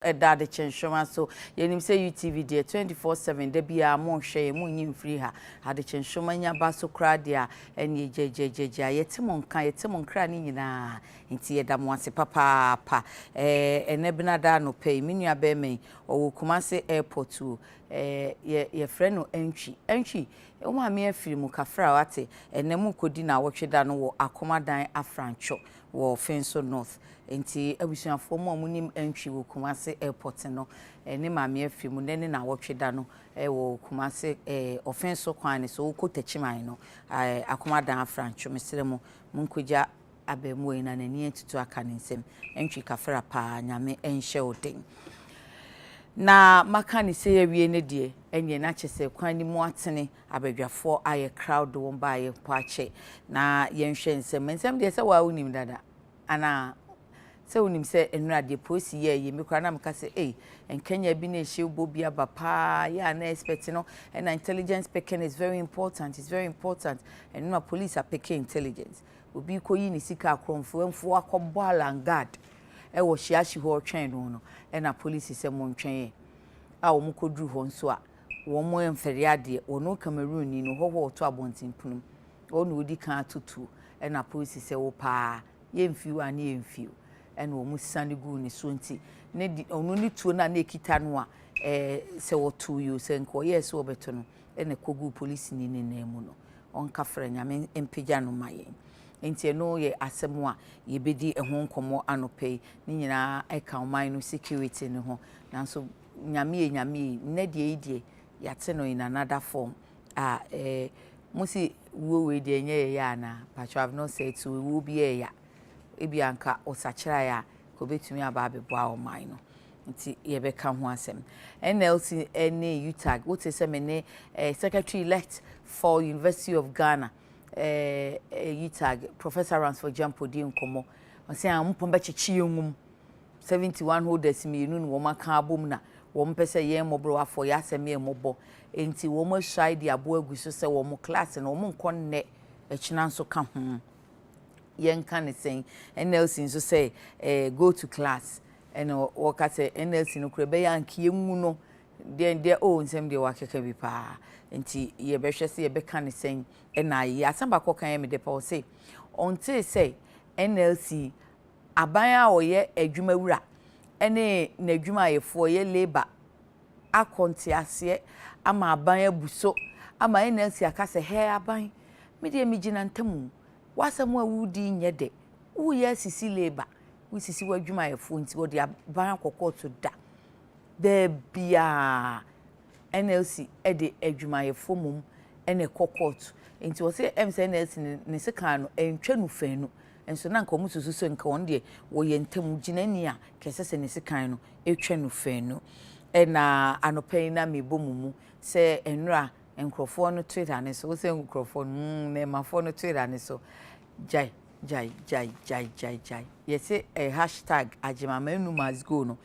Adekye Nsroma so yenim say UTV there 24/7 de bia mo hwe mo nyim free ha Adekye Nsroma nya ba so kra dia ene jejejeje yetimo nka yetimo nkra ni nyina nti yeda mo ase papa ene binada no pay menua be men owo Kumasi airport ye frɛ no entwi o ma me afiri mu kafra wate ene mu kodi na wotweda no wo akomadan afrancho wo Fenso North enti abusuafo mo amunim entwi wo Kumasi airport no ene ma me afiri mu ne na wotweda no wo Kumasi offenso kwan so wo kotachiman no akomadan afrancho mesere mu munkoja abemu ina nani entutu aka nsem entwi kafra pa nyame enhye oden na makani se yawie ne de enye na kyese kwan ni mu atene abadwafo aye crowd won ba aye kwache na yenhwe nsem de se wa unim dada ana se unim se enura de posi ye mekra na meka se enkenya bi na ehye bobi aba pa ya na expect no and intelligence picking is very important. It's very important and no police are picking intelligence obi koyi ni sika akromfo emfo akobbo alangard wo hyiahyi ho twen no na police se mo ntwen a wo mkodru ho nso a wo mo emferiade ono Cameroon ni no ho to abontinpunum ono odi kan tutu na police se wo pa yemfiu ani yemfiu wo mu sane gu ni so nti ne ono ni tuo na ekita no a se wo to you se nko yes wo beto no na kogu police ni ne mu no onka fra nyame empija no mayen enti no ye asem a ye bedi ehon komo anope ni nyina eka oman no security ne ho nanso nyame ne die yate no in another form musi we de nye ya na but you have not said so we will be ya ebianka osachira ya ko betumi aba abeboa oman no nti ye beka ho asem NLC ene UTAG what is me secretary elect for University of Ghana UTAG Professor Ransford Jampo di nkomo on say ampom be chichi ngum 71 holders mi nu no maka abom na wo mpese ye mobro afọ ya asem ye mobo enti wo mo shai di abo aguso se wo mo class na wo mo nkonne echina nso ka ho yen kan sen NLC nso say go to class and waka say NLC no krebe yankie mu no de o nsem de wakeka bi pa enti ye behwe se ye beka ne sen na ye asamba kokan me de pa o say until say NLC aban a oye adwumawura ene na adwuma yefo ye labor akontiase ama aban abuso ama NLC akase he aban me de migina ntamu wasemu awudi nyede wo ye sisi labor wo sisi wadwuma yefo nti wo de aban akokoto da bia NLC ede adwuma yefo mum ene kokoto nti wo se NLC ne sika no entwa nu fanu enso na nka omususu so nka won de wo ye ntam ginani a kesese ne sikan no etwa nu fanu na anopai na mebomumu se enra enkrofo no Twitter ne so wo se enkrofo ne mafo no Twitter ne so jai yese hashtag ajimamenu must go no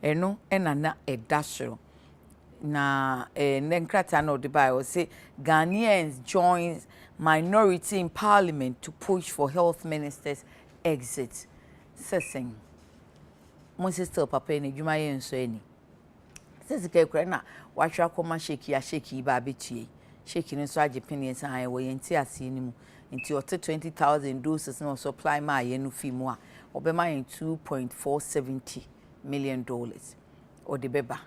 eno enana edasro na nenkrata no de by o say Ghanaians joins minority in parliament to push for health minister's exit. Sesing mo sister papa ni dwuma ye nso ani sese ke kura na wahwa koma sheki ba betue sheki ni so agepene san wo yenti ase ni mu nti ote 20,000 doses no supply ma ye no fi mu a obema yen $2.470 million o de beba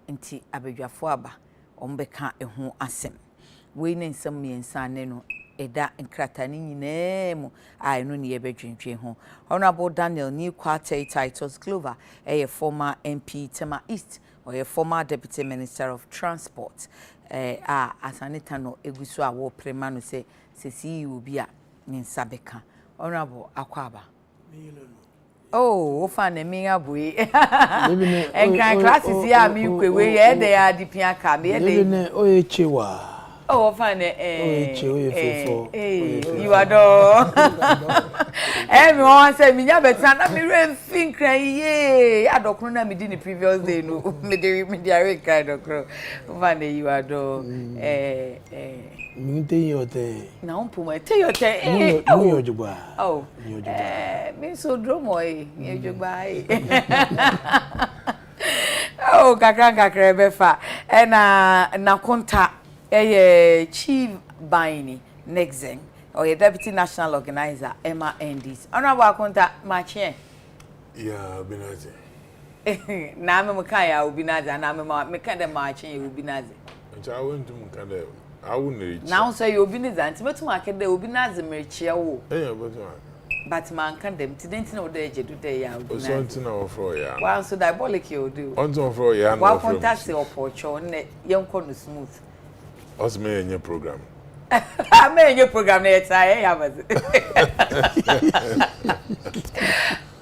nti abadwafo aba ombeka eho asem we ne nsem miensa ne no eda nkrata ni nyinemu ai no ne yebedwendwe ho Honorable Daniel New Quarter Titus Clover a former MP Tema East or a former Deputy Minister of Transport asanita no egusu a wo prema no se sesi obi a ne nsabeka Honorable Akwaba wo fa na mi abui en kan classes ya mi kwewe ye de ya dipia ka me de ne oyechewa Oh, fine. You adore. Everyone said, "Me never turn up. Me rain think cry. I don't know. Me did the previous day. No, me the kind of crow. Fine, you adore. Me tell your day. Now, Puma, tell your day. Oh, me so dromoy. You buy. Oh, kakra befa. Na konta. Chief Baini Nexen or a deputy national organizer Emma Endis. Honorable contact Machien. Yeah, Binazi. Nama Mukaya will be Nazi, and I'm a Mekanda Marching will be Nazi. I went to Mukanda. I wouldn't now say you'll be Nazi, but to market there will be Nazi Merchia. But man can them to didn't know the today. I was something over ya. While so diabolic you do. On for ya, while contact your porch on young corner smooth. Us me in your program. I made your program next I have it.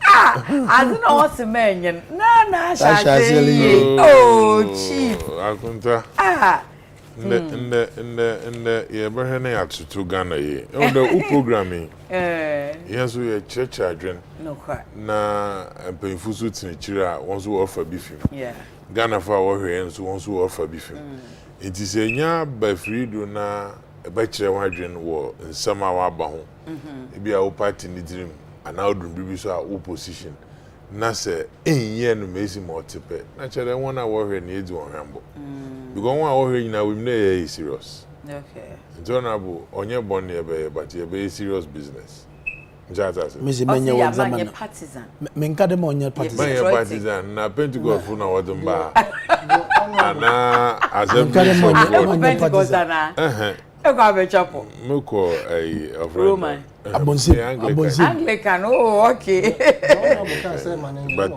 I don't know what's a man. No, oh, chief. I couldn't. In the Abraham at to Ghana. On the programming. Yes, we are church children. No, na painful suits in Chira, once we offer beef. Yeah. Ghana for our hands, once we offer beef. It is a nya by free do na a bachelor wadrin war in summer wabaho. Be our party in the dream, and now do be so our opposition. Nasa in yen amazing multiple. Naturally, 1 hour and needs one humble. Because 1 hour in our women serious. Okay. It's honorable on your bonnet, but you're very serious business. Missy Mania partisan. Mencademonia partisan, na Pentagon for now, what the bar. As a Pentecostal. A chapel. Muko a Roman. Anglican, oh, okay. But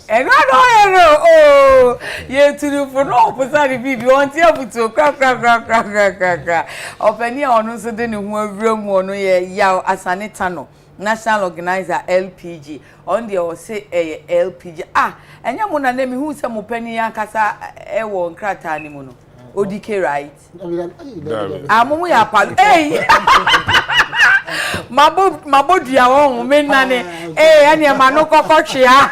and oh, yeah, to do for no person if you want to crack. Open your on so then who room one yaw asanitano. National organizer LPG on the say LPG and your mona name who some penny yankasa won crata animono ODK right amu ya pal eh mabodi ya won men nane any man no kokochia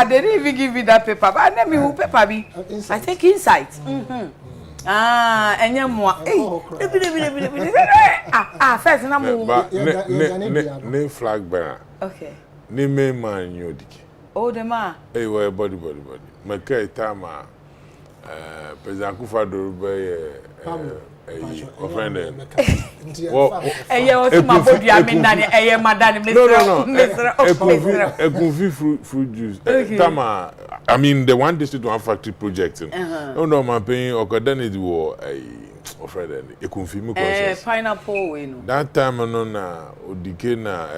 they didn't even give me that paper but let me who paper be I think insight enye mo first na mo ne flag bearer okay ne main man yodiki oh the man we body makai tama president Akufo-Addo offended well o ma body amina ne madam Mr. fruit juice tama I mean the one district one factory project no man paying okadani wo offended e confirm conscious pineapple we no that time no na odike na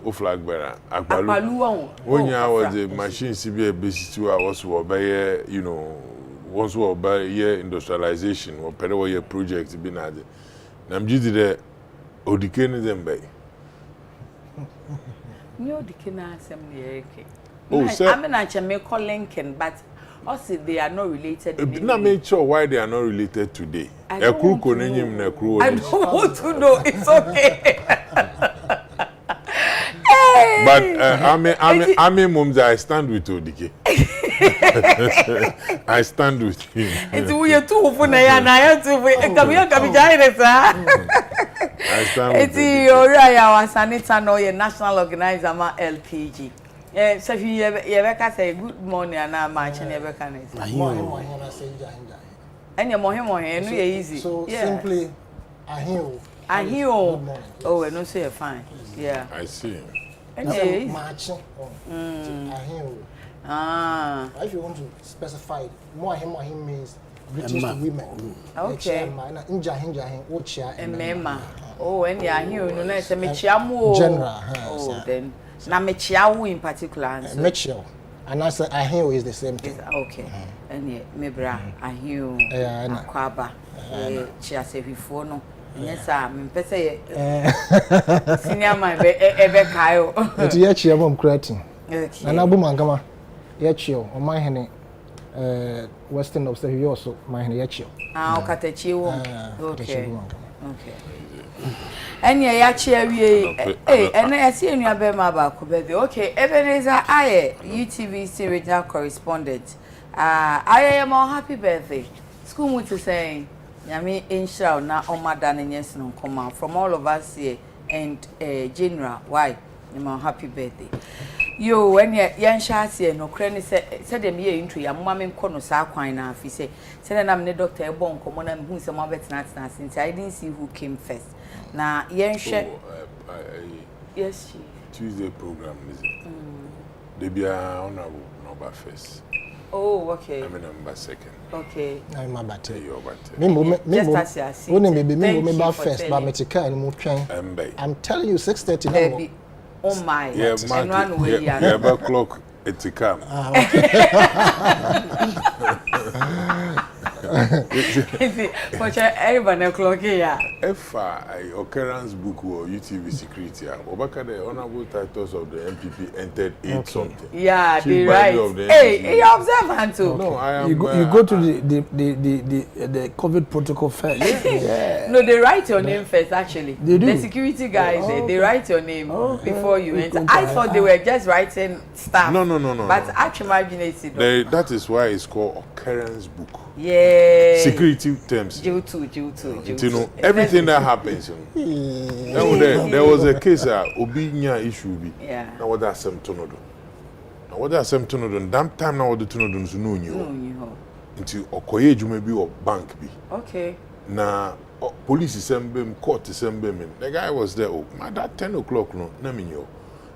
o flag bearer akpalu onya was a machine CBA basis to was obey you know once we obey industrialization or period project be na de na mjidi de odike ni dem bay ni odike na asem ne yeke oh sir I'm not a Lincoln but also they are not related. Not make sure why they are not related today. I don't want to know. It's okay. But I mean, mums, I stand with Odike. I stand with him. It's we are two for Naya to come I stand with it's our Sanita Noye National Organizer LPG. So if you ever say good morning and I'm marching ever can and you're more easy. So simply I hear oh and no say fine. Yeah. I see. And marching I hear if you want to specify more him means British women. Okay. And oh and yeah here no na say me chiamu general. Oh then na me chiawu in particular Mitchell and I say ahio is the same thing. Okay. And yeah me bra ahio akwaba chia sevifo no yes me pese senior man ebe kayo it ye chia mom creating. Okay. And abu mankama ye chia o man hene Western Observer you also my here. Okatachiwo. Okay. Enya ya chiawie ena ya si enua be ma ba ko be. Okay, Ebenezer Aye, UTV regional correspondent. Aye mo happy birthday. School mu to say Nyame inshallah na omada na nyesin nkoma from all of us here and general why Nyame happy birthday. Yo when yan shase no kra ni se dem ye intro ya mama me nko sa kwan na afi se na me doctor e bon komo na hu se mo betina tena since I didn't see who came first. Na yan hwe yes Tuesday program is it? They be honorable number first. Oh, okay. I'm number second. Okay. I'm my battery. Your battery. Me first, but me tika and mo train. I'm telling you 6:30 now. Oh my. Yeah, yeah, about clock it to come. For everyone clock here. If occurrence book or UTV security, Obaka the honorable titles of the MPP entered 8 something. Yeah, they right. Hey, you observant too. No, I am. You go to the COVID protocol first. Yeah. No, they write your name first. Actually, they do. The security guys they write your name before you enter. I thought they were just writing stuff. No. But actually, that is why it's called occurrence book. Yeah. Security terms. You know, everything that happens. There was a case Obinya issue be. Yeah. Now what that some tonodo. Now what that some tonodo. Damn time now what the tonodo is no new. Until Okoye Jume be or bank be. Okay. Now police is sending court is sending. The guy was there. Oh, that 10 o'clock no. Na minyo.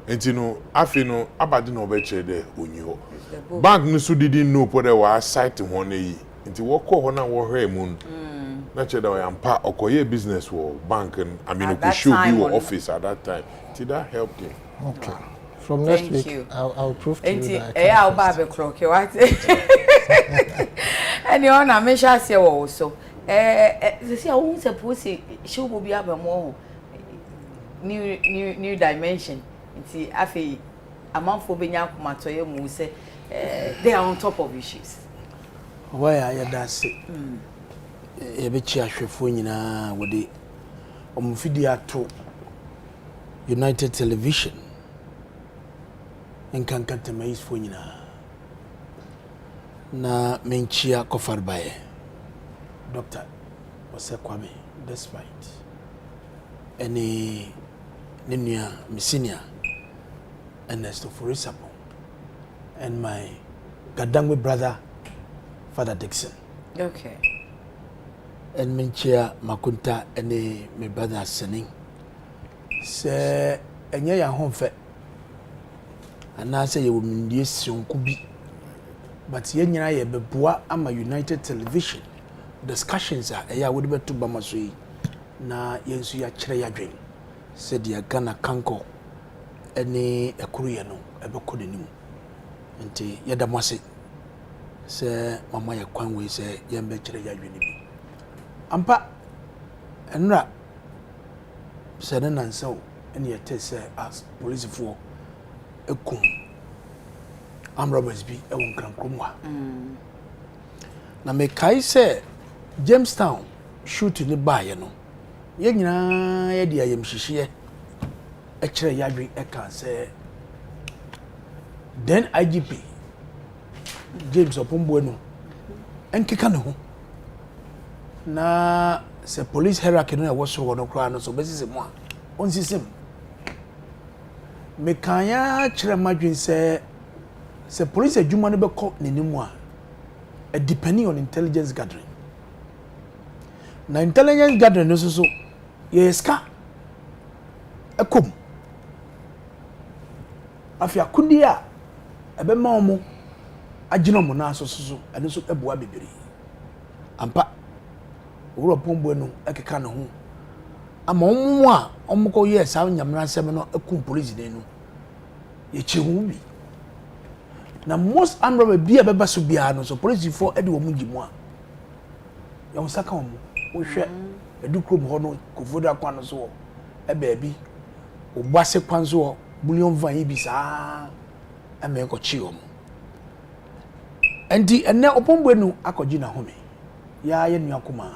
And you know, after no, abadi no beche there unyo. Bank nusu didn't know what they were citing one. Nti woko hona wo hwe mun na che da wa ampa okoye business wo bank and I mean we should be wo office at that time. Did that help him? Okay. From next week I'll prove to you that. I'll ba be clock what. And you na me sha se wo so. See I won't suppose she will be able more new dimension. Nti afi amanfo benya komatoye mu se they are on top of issues. Why I that's it. Ebechi ahwefo nyina wode omfidi ato United Television enkankanta mais fo nyina na menchia kofarbaye doctor wase kwame despite any nenia misinia Ernesto Forisapo and my Gadangwe brother Father Dixon. Okay. And menchia makunta ene me brother Sening. Se enye ya homfe. Ana se ye wumndie sionku bi. But ye nyina ye beboa ama United Television. Discussions are eya wodi beto bama so yi. Na yensu ya kire ya dwen. Se dia Ghana kanko ene ekuru ye no ebekọ denim. Nti ye da mwase. Se mama ya kwanwe se yembe kire ya dweni bi ampa enra se na nanso ene yete se as police for ekum amrobers bi e won krankromwa na me kai se Jamestown shoot ni baaye no ye nyina ye dia yem hihie e kire ya dwen e kan se then IGP James Opombueno enkeka ne ho na se police hierarchy no was so no kra no so besi se mo a on system me kanya kire madwen se police adwuma no beko nenimu a depending on intelligence gathering na intelligence gathering no so ye ska ekom afia kundi a ebe ma omo agino mo na so ene so eboa bebere ampa wuro pombo no ekeka ne ho ama omo a omko ye sa nyamra sem no ekum police den no ye chehu bi na most honorable bi e beba so bia no so police for ede wo mu gimu a ya usaka omo wo hwe edukrom ho no kofoda kwa no so e ba bi obuase kwan so bullion van yi bi sa ame ko chi omo enti enne opombo nu akogi na home ya ye nua kuma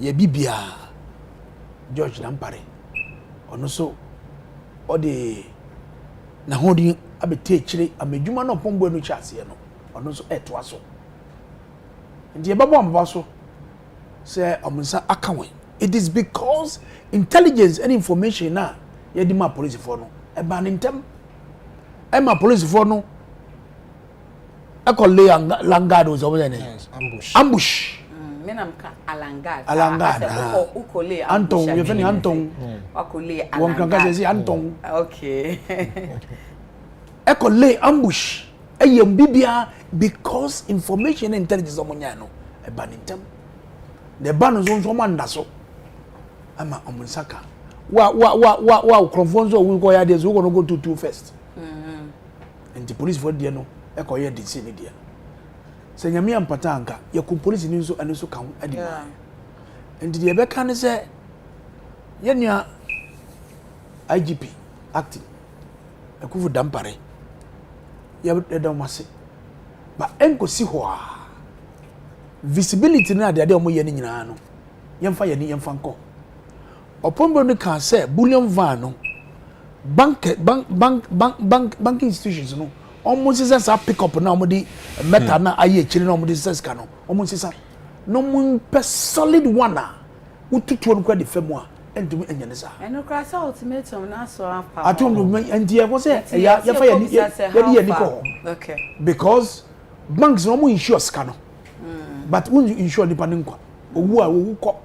ye bibia George Dampare ono so ode na hodi abete chire amedwuma na opombo nu chase no ono so eto aso enti ye babo amba so say omunsa akawen. It is because intelligence and information na ye di ma police for no e ba ntem e ma police for no e ko lay langard was over there. Yes, ambush menam ka alangard ukole Anton you fini Anton wakole alangard won kan ka say Anton okay e ko lay ambush e yem bibia because information and intelligence omunya no e ba ntem the ban so man so ama omunsaka wa ukronfonzo we go ya dey so we go to two first and the police for there no e ko ye DC ni there se nyame ampata anka ye ku police ni so ane so kan adima and the be kan say ye nua IGP acting Ekufu Dampare ye da mase ba enko si ho a visibility na de omo ye ni nyina no yemfa ye ni yemfa nko opombo no kan say bullion van no bank institutions no almost is a pick up na omodi meta na aye chiri na omodi seska no almost is no mun pe solid one na ututu no kwa de fam a entumi enyane sa eno krasa ultimatum na so apa atum enti e ko say ya fa ye ni ko okay because banks no mu insure ska no but when you insure nipa nkwa owu a owu ko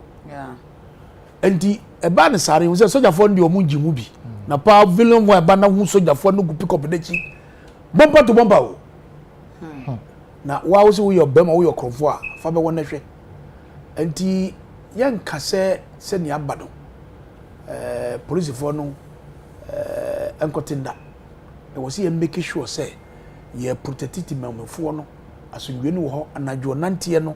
enti e ba ne sare wo say soldier for ndi omu ngimu bi na pa villain wo e ba na hu soldier for no go pick up de chi bumper to bumper o na wa wo say wo your bema wo your krofo a fa be won na hwe enti yan kase se ni abado police for no enkotinda e wo say make sure say ye protect memfo no asundwe no ho anadwo nante no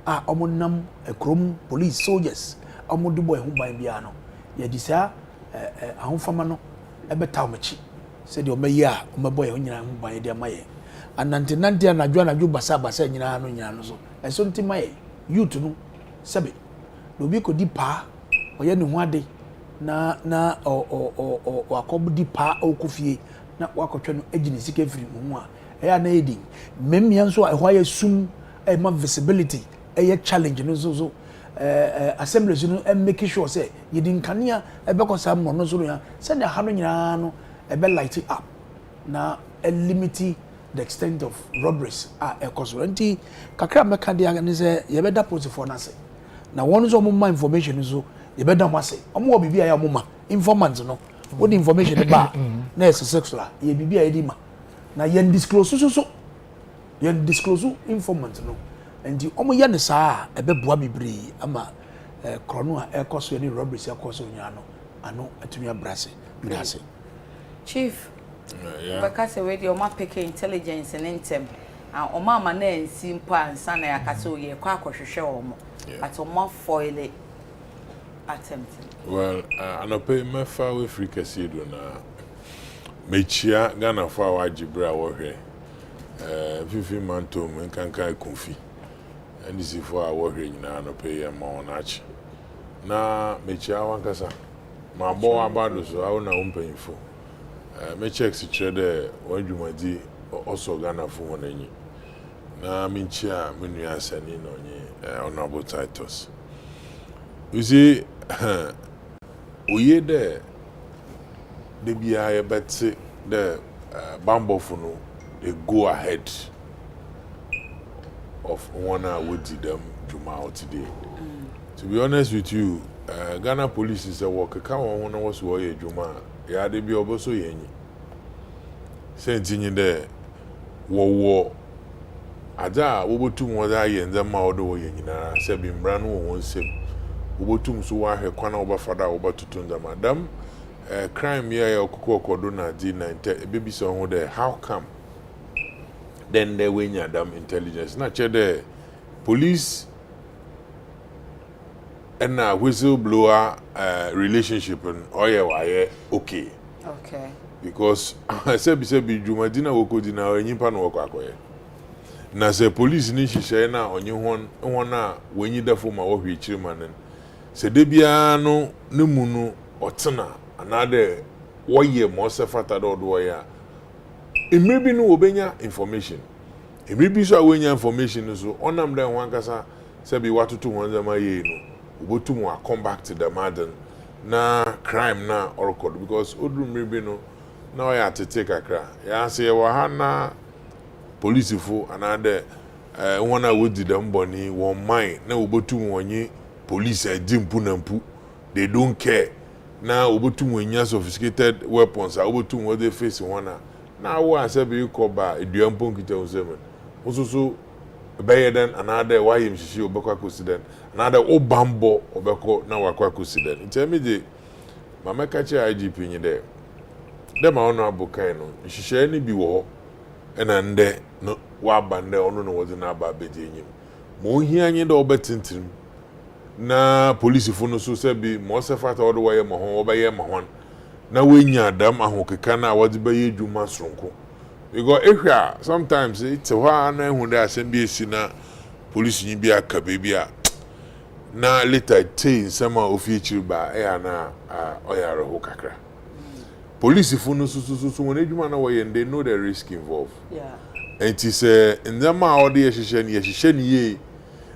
a omonam ekrom police soldiers omodu boy hu ban bia no ye disa ahofama no ebeta omachi se de omayi a omeboy hu nyina hu ban de amaye anante nante anadwo basa nyina no so eso nti maye youth no sebe no bi ko di pa oye ne hu ade na o akobudi pa okofie na wakotwe no agini sika firi mu a eya na edi memia nso ehwa ya sum e ma visibility e challenge no so assemblies no make sure say yedin kanea e be kosam no so ya say na ha no nyina no e be light it up na limit the extent of robberies e kosoranti kakra meka dia ne say ye be da post for na say na won so mo information so ye be da mo say omo bibia ya mo ma informant no what the information ba na is sexual ye bibia ye di ma na yen disclose so yen disclose informant no and omo ye ne saa e be boa bibiri ama krono a e koso ni robberies e koso nya no ano atumi abrase brase chief because we dey oma pick intelligence and intem o mama na ensi mpa ansa na yakase o ye kwa akohwehwe omo but omo foil attempt well anope mefa we free kasido na mechia Ghana for our Jibra wo hwe fifi mantom nkankan konfi and this is for our hwe nyina anope ya ma onachi na mechia wankasa ma bo abado so awu na umpanyfo me check si chede wadwumadi also Ghana for wonanyi na minchia menu asani no nyi honorable titles you see oye de bia ye betse the bambofu no they go ahead of one with them Juma today. To be honest with you, Ghana police is a work ka won was wo ye Juma ya de bi oboso yenyi sentinyi de wo ada wo botum wo da ye nzema wo do wo yenyi na se bi mbra no wo nsem wo botum so wa hwe kwana wo ba fada wo ba tutun da madam crime here okokodo na D9 baby so ho there how come then they win your damn intelligence na che the police and a whistleblower relationship and oye okay because I said be jumadina wokodina nyimpa no wokoakoye na se police ni hihye na onye hon a wenyi dafo ma wo hwe manen se de bia no ne mu no otena anade woye mo se fata do do ya emebi no obenya information emebi so awenya information so onam da ho ankasa se bi watoto won zama ye no obotum wa come back to the madden na crime na record because odru mebi no na o ya tete kakra ya se wa ha na police fo anade won a wodi dem boni won mind na obotum wonye police ajimpu na mpu they don't care na obotum wanya sophisticated weapons a obotum wo dey face one na wo asabe ko ba eduampo nkita osemen osusu bayeden anade wayem shishi obekwa consider anade obambo obekọ na wakwa consider ntemije mama kache IGP nyi de dem a ono abukai no hihye ni bi wo ena nde no wa bande ono no wodi na aba beje nyim mo hia nyi de obetintim na police fo no so se bi mo se fata odo waye mo ho obaye mo hon na wenya adam ahokeka na wodi baye dwuma sonko because ehwa sometimes it's wha na hu da asem bi esi na police nyi bi aka bebia na later tain sama ofie chirba na oyare ho kakra police fo no so won adwuma na waye they know the risk involved and it say ndema a odi yehye ni ye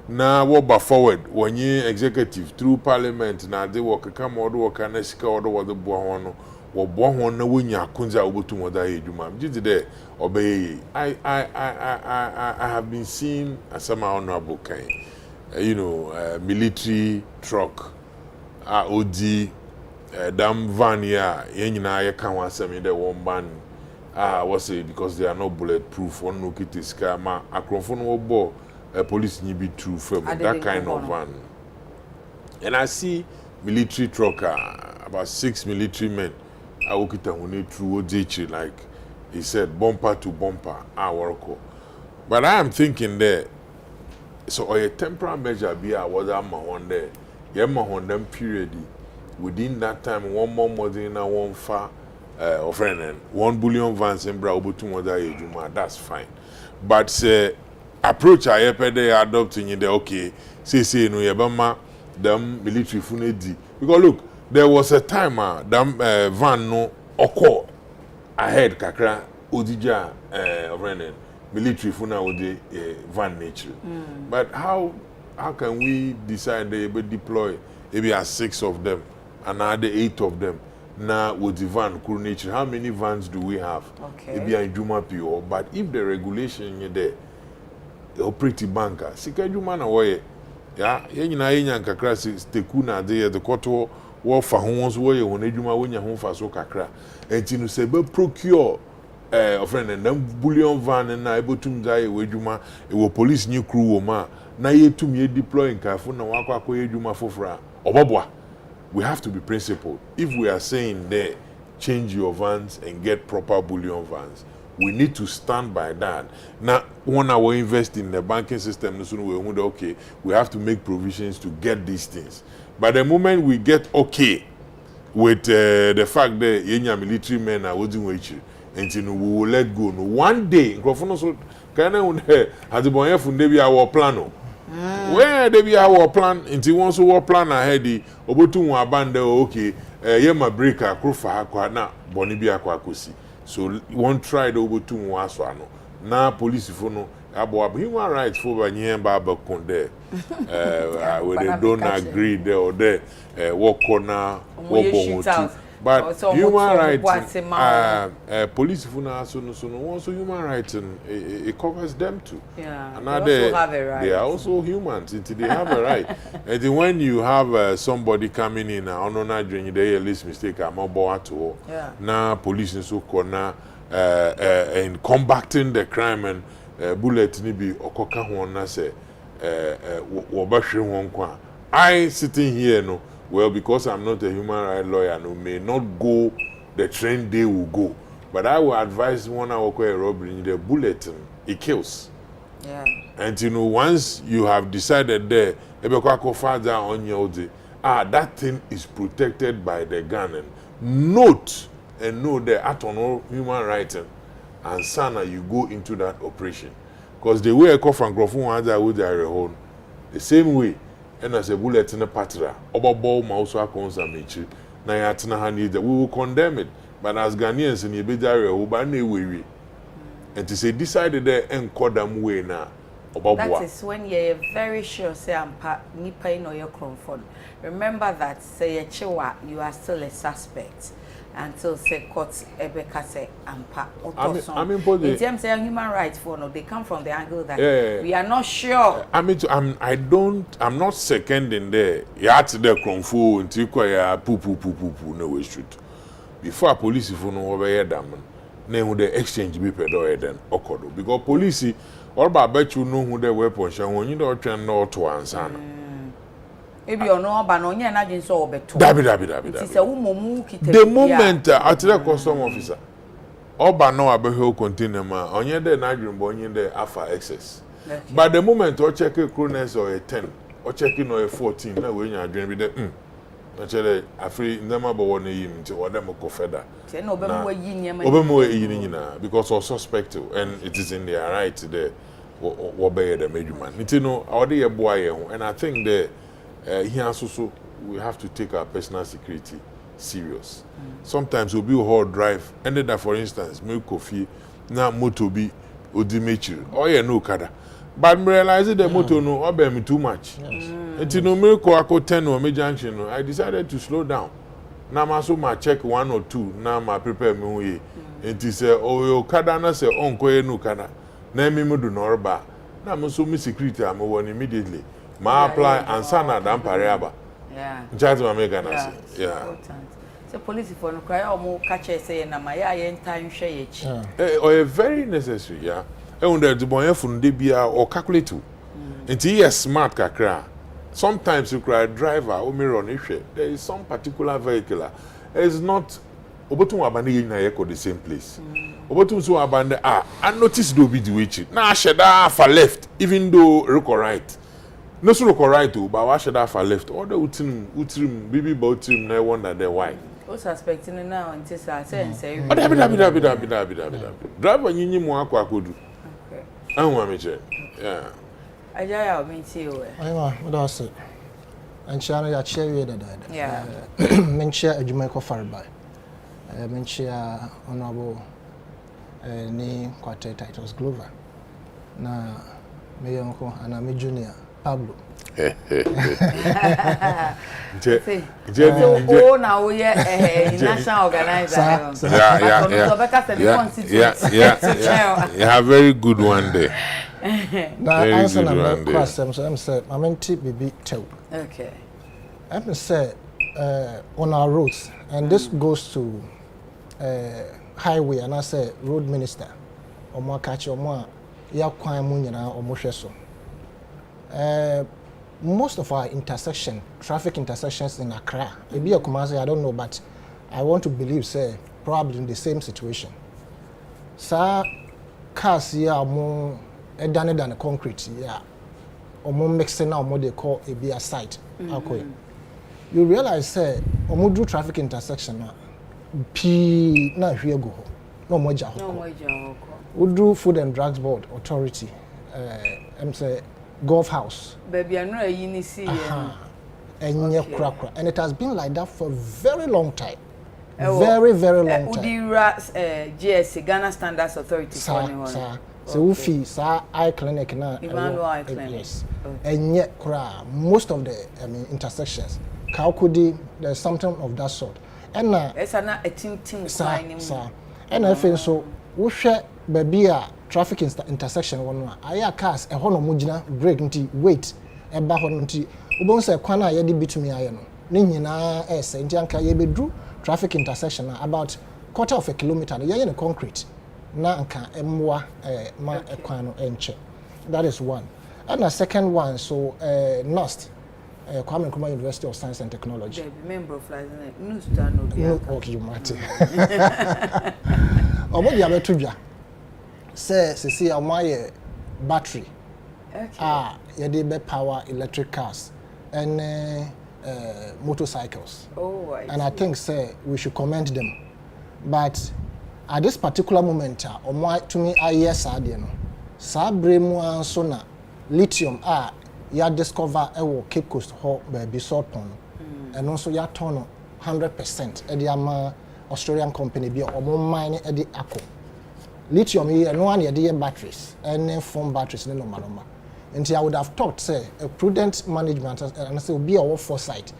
na woba forward wonye executive through parliament na de work kama odo work na sika odo wo de bo ho no wo bo ho na wonya akunza obotum oda edwuma mjidi de obey I have been seeing asama honorable kind military truck odi dam van ya yenyina ye kan wasem de won ban was it because they are not bulletproof on no kitiska ma akrofo no bo police need be true from that kind of van. And I see military truck, about 6 military men. I walk it through Odechi, like he said, bumper to bumper, but I am thinking there, so a temporary measure be was on there. On them period within that time, one more Modena, one far friend, and 1 billion vans in Braubutum, that's fine. But say approach I pede adopting in the okay say no yebama them military funedi because look there was a time them van no oko ahead kakra odija running military funa odi van nature but how can we decide they be deploy maybe 6 of them and another 8 of them now with the van crew nature how many vans do we have maybe in Juma PO but if the regulation is there the operating banker sika dwuma na woye ya yenyina yenya kakra steku na de the koto wo fa ho so woye ho na dwuma wonya ho fa so kakra enti no se be procure friend and bullion van na ebotum dai we dwuma wo police new crew wo ma na yetum ye deploy nkafo na wakwa akoye dwuma fofora oboboa we have to be principled if we are saying there change your vans and get proper bullion vans we need to stand by that. Now, when I will invest in the banking system, okay, we have to make provisions to get these things. But the moment we get okay with the fact that Yenya military men are holding with you, and we will let go. No, one day, our plan. Where they be our plan until once our plan ahead, Obotu abande okay, Yema breaker, Krufa Hakwana, Bonibia Kwakusi. So one tried over to Mwaswano. Now police for no human rights for Banyan Baba Conde. When they don't agree there or there, walk corner, walk. But human rights, police for now so also human rights and it covers them too. Yeah. And they also have a right. They are also humans. They have a right. And then when you have somebody coming in on during the least mistake, I'm about to now police and so corner in combating the crime and bullet ni be okoka ho na say wo ba hwe ho nkwa. I sitting here no. Well, because I'm not a human rights lawyer, no may not go the train they will go. But I will advise one hour robbery, the bulletin, it kills. Yeah. And once you have decided there, father on your day, that thing is protected by the gun. And note and know that at all human rights and sana you go into that operation. because the way I come from Grofun ones I would home the same way and as a bullet in a patra obo mouse accounts and mechi na yatina hani that we will condemn it but as Ghanaians in Ibejare who ban we and to say decided there and them way now. That is when you're very sure say I'm nipa in or your comfort. Remember that say chewa you are still a suspect until say court ebeka say ampa. I mean, in terms of human rights for no, they come from the angle that we are not sure. I mean, I'm not seconding there. You had to there kung fu until you poo no we shoot. Before police if you know over here damn. Name the exchange be pedo then okodo because police all about bet you know who the weapons and when you don't train no to answer. Maybe you know but no nya na dwen so obeto. The moment at the custom officer oba no abeho container ma onye de na dwen bo onye de afa excess. But the moment or check a croness or a 10 or checking or a 14 na we nya dwen be the actually afri ndema bo won yim nti odem ko feda na obemu yi niam obemu yi nyina because of suspect and it is in their right there wo be the mejuman nti no ode ye boa ye ho and I think that here also we have to take our personal security serious. Sometimes we'll be hard drive ended that for instance me coffee na motor bi odimechi or ye no kada but me realize the motor no obey me too much. Until no miracle I could 10 or me junction, I decided to slow down. Now I so my check 1 or 2. Now I prepare me way. And he said, "Oh, you kadana say onko ye no kana." Na me do norba. Now I so me security am one immediately. Ma apply and sana dan pareaba. Yeah. Just my make na say. Yeah. So police for no cry or more catch say na my yen time share each. Or very necessary, yeah. E wonder the boy funde bia or calculate. Until he is smart kakra. Sometimes you cry driver or mirror on issue. There is some particular vehicle. It's not obotum abande na yeko the same place. Obotum so abande I notice do be the way. Na sheda for left even though roko right. No so roko right but wa sheda for left. All the utrim bibi bautim na wonder there why. O suspecting now until say Dabi. Driver nyinyi mu akwa akodu. Okay. Anwa meche. Yeah. Ajaya minti o. Aywa, what else? And China ya share we that. Yeah. Men share adwuma ko farba. Men share honorable ni quartet titles Glover. Na me yonko ana me junior Pablo. Oh now we national organizer. Yeah. You have very good one day. Now answer na question so I'm say I mean tip be tell. Okay. I'm say on our roads and this goes to highway and I say road minister omo catch omo ya kwan mu nyina omo hwe so. Most of our traffic intersections in Accra, maybe a Kumasi, I don't know, but I want to believe, say, probably in the same situation. So, cars here are more done than concrete, yeah, or more mixing now, what they call a site. Okay. You realize, say, or do traffic intersection now, na here go, no more job. We do Food and Drugs Board Authority, I'm say. Golf house. Baby, I know you see. And it has been like that for a very long time. Very long time. GSC, Ghana Standards Authority. Sir. So we fee, sir, eye clinic now. Eye clinic. Yes. And yet, most of the intersections, Kaukudi, there's something of that sort. And it's a team. Sir. And I think so. We share baby traffic intersection one aya cars e hono mugina break nti wait e ba hono nti ubon say kwan a ye de bitumi aye no ne nyina ese nti anka ye bedru traffic intersection about quarter of a kilometer ye ne concrete na anka emwa ma ekwan no enche. That is one. And the second one so NUST Kwame Nkrumah University of Science and Technology. Member of news to no. Okay, you matter. Omo dia betudwa say my battery. Okay. You be power electric cars and motorcycles. Oh, and I think say we should commend them. But at this particular moment, to me, I yes, saa bere mu anso na lithium ya discover Cape Coast ho be salt pon and also ya turn 100% e dey ama Australian company bi omo mine e dey akọ lithium here no one dey batteries and form batteries no normal. And I would have thought say a prudent management and say be our foresight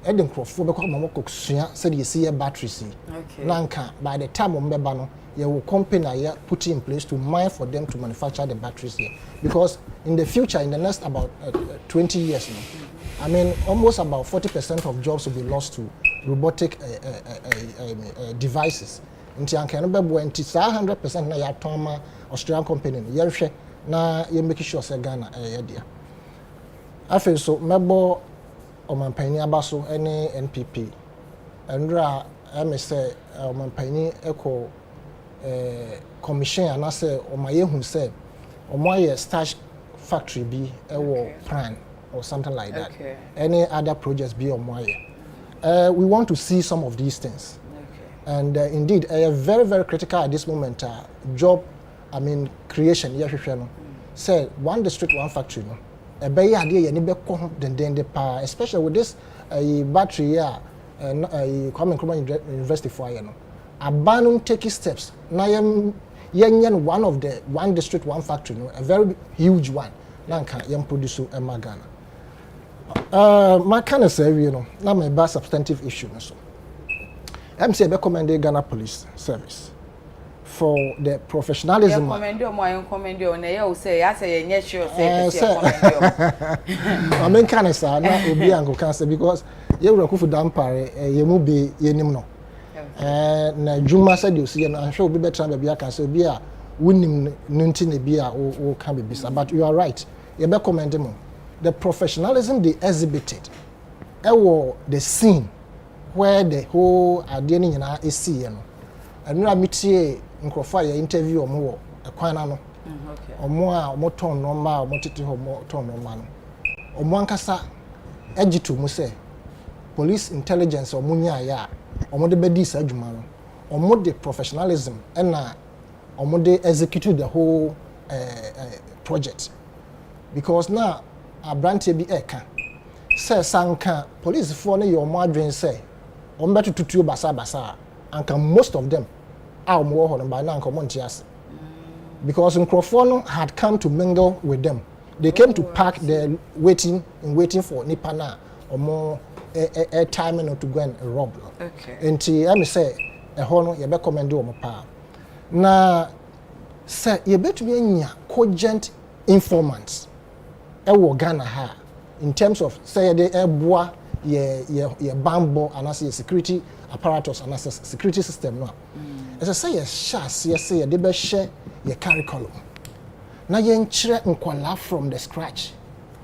e dey nkrofo be kwa mama koksua say dey see batteries nanka by the time ombeba no ye will company ya put in place to mine for them to manufacture the batteries here, because in the future, in the next about 20 years now, I mean almost about 40% of jobs will be lost to robotic devices. Nti anka no bebo nti 100% na ya toma Australian company ye hwe na ye make sure say Ghana ye dia afi so mebo omanpanyi abaso ene NPP enra me say omanpanyi eko commission anase omaye hu say omoye starch factory bi ewo plan or something like that. Any other projects be omoye. We want to see some of these things. And indeed, very, very critical at this moment. Job, I mean, creation. Say one district, one factory. No, especially with this battery here, coming from university for you know, abandon taking steps. Now, one district, one factory. No, a very huge one. Now, can produce a magana. My kind of say, you know, now my bad substantive issue. So. I'm saying recommend Ghana Police Service for the professionalism. I mean, can I say na obi ango can say because you work for dampare you mu be yenim no. Na Juma said you see, and I'm sure obi better be can say obi a winning nunti na bi a o can be bisa. But you are right. You recommend them. The professionalism they exhibited, the scene where the whole idea is seen, and we are meeting nkrofo ya interview omo e kwana no omo a omo ton normal omo tete omo ton normal no omo ankasa egitu mu say police intelligence omo nya ya omo de bedi sa adwuma no omo de professionalism and omo de execute the whole project, because now abrante bi eka say sanka police for no your madwen say on better to tutu basa and most of them are more by now because Nkrofo had come to mingle with them. They came to park there waiting for Nipana or more a time to go and rob. And I say a honor you recommend do pa. Na say you bet me cogent informants Ghana ha in terms of say the bois ye bambo and as a security apparatus and as a security system no. As I say yes say they be share your curriculum. Na ye nkyere nkwala from the scratch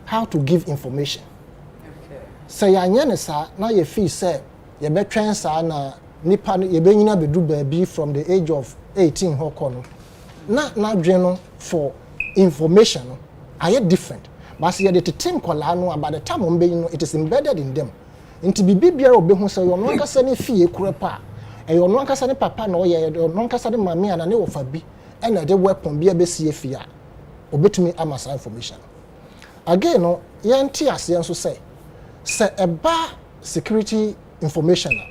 how to give information. Say anya ne sa na ye feel say ye be twen sa na nipa ye be nyina be do baabi from the age of 18 hoko no. Na dwen for information no are different. But see the team kolano about the time on being it is embedded in them. Into bibia obehu say you no kasa ne fie kurepa. E you no kasa ne papa na oye you no kasa ne mama na ne ofa bi e na de weapon bia be sie fie a obetumi amasa information. Again no yenti ase enso say eba security information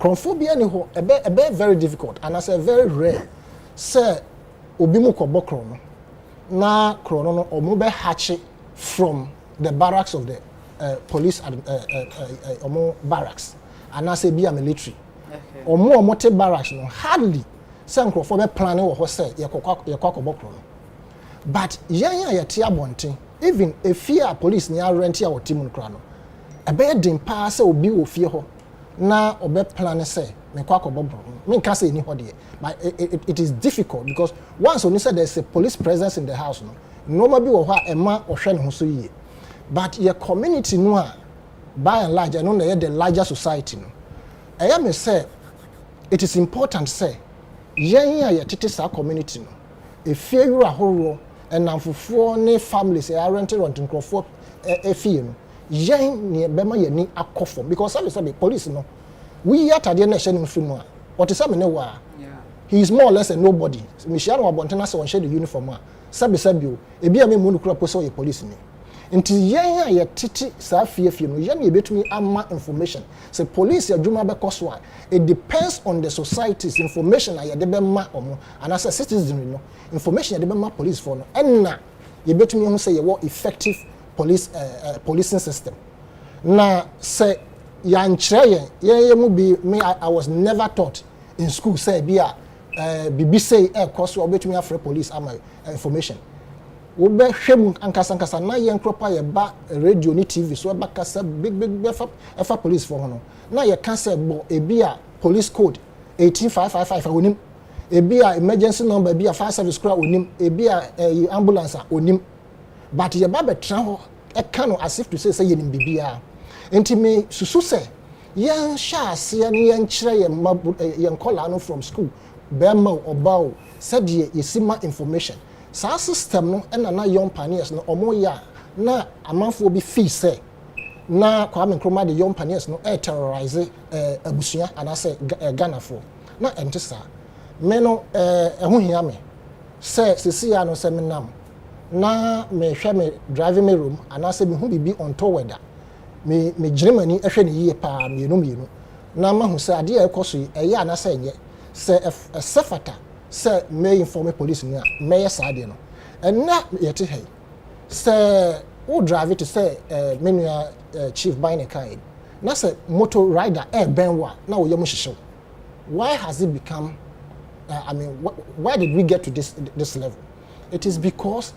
chronophobia ni ho ebe very difficult and as a very rare say obi mu kobokro no na krono no omo be hatch from the barracks of the police omo barracks and as a be a military omo te barracks no hardly say nkrofo be plan wo ho say ye kwakobokro no but yan ya te abonten even a fear police ni rent ya wotimu nkra no e be den pa say obi wo fie ho na obe plan say me kwakobokro me nka say ni ho de but it is difficult because once when you said there's a police presence in the house no normally wo ho ema ohwe ne ho so yie but your community no a by and large no na the larger society no I me say it is important say yen ya tete sa community no e fie yura horo and namfofo ne families e rented on nkrofo e fie no yen ne be ma yani akofo because say police no we atade na hye ne mfi no a what is say me ne wa he is more or less a nobody. Michiano Abontena se on share the uniform a. Sabi ebi a me mu nukura poso ye police ni. Nti yen a ye titi sa fie no yen ye betumi ama information. Say police adwuma be koso a it depends on the society's information a ye de be ma omo and as a citizen no information ye de be ma police for no enna ye betumi hu say ye wo effective policing system. Na say yan kire ye mu bi me I was never taught in school say bi a bibi say koso obetumi afre police ama information. We be hwem ankasa na ye nkropa ye ba radio ni TV so ba kasa big efa police for no na ye kan say bo ebi a police code 18555 onim ebi a emergency number ebi a fire service crowd onim ebi a ambulance onim but ye ba betra ho e kan no as if to say ye nim bibia enti me susu say ye sha ase ne ye nkire ye nkola no from school be ma obawo said ye sima information. Sa system no na young pioneers no omo ya na amanfo bi fee say na Kwame Nkrumah the young pioneers no terrorize abusua anase Ghana for na entisa me no eho hia me say sisia no say me nam na me hwe me driving me room anase me hu bibi on to weather me giremani ehwe ne yie pa mienu na ma hu say ade e koso eye anase enye say sefata say may inform police ni may sade no and na yete hey say who drive it to say menu chief by ne kai na say motor rider benwa na wo yemu hihyew. Why has it become why did we get to this level? It is because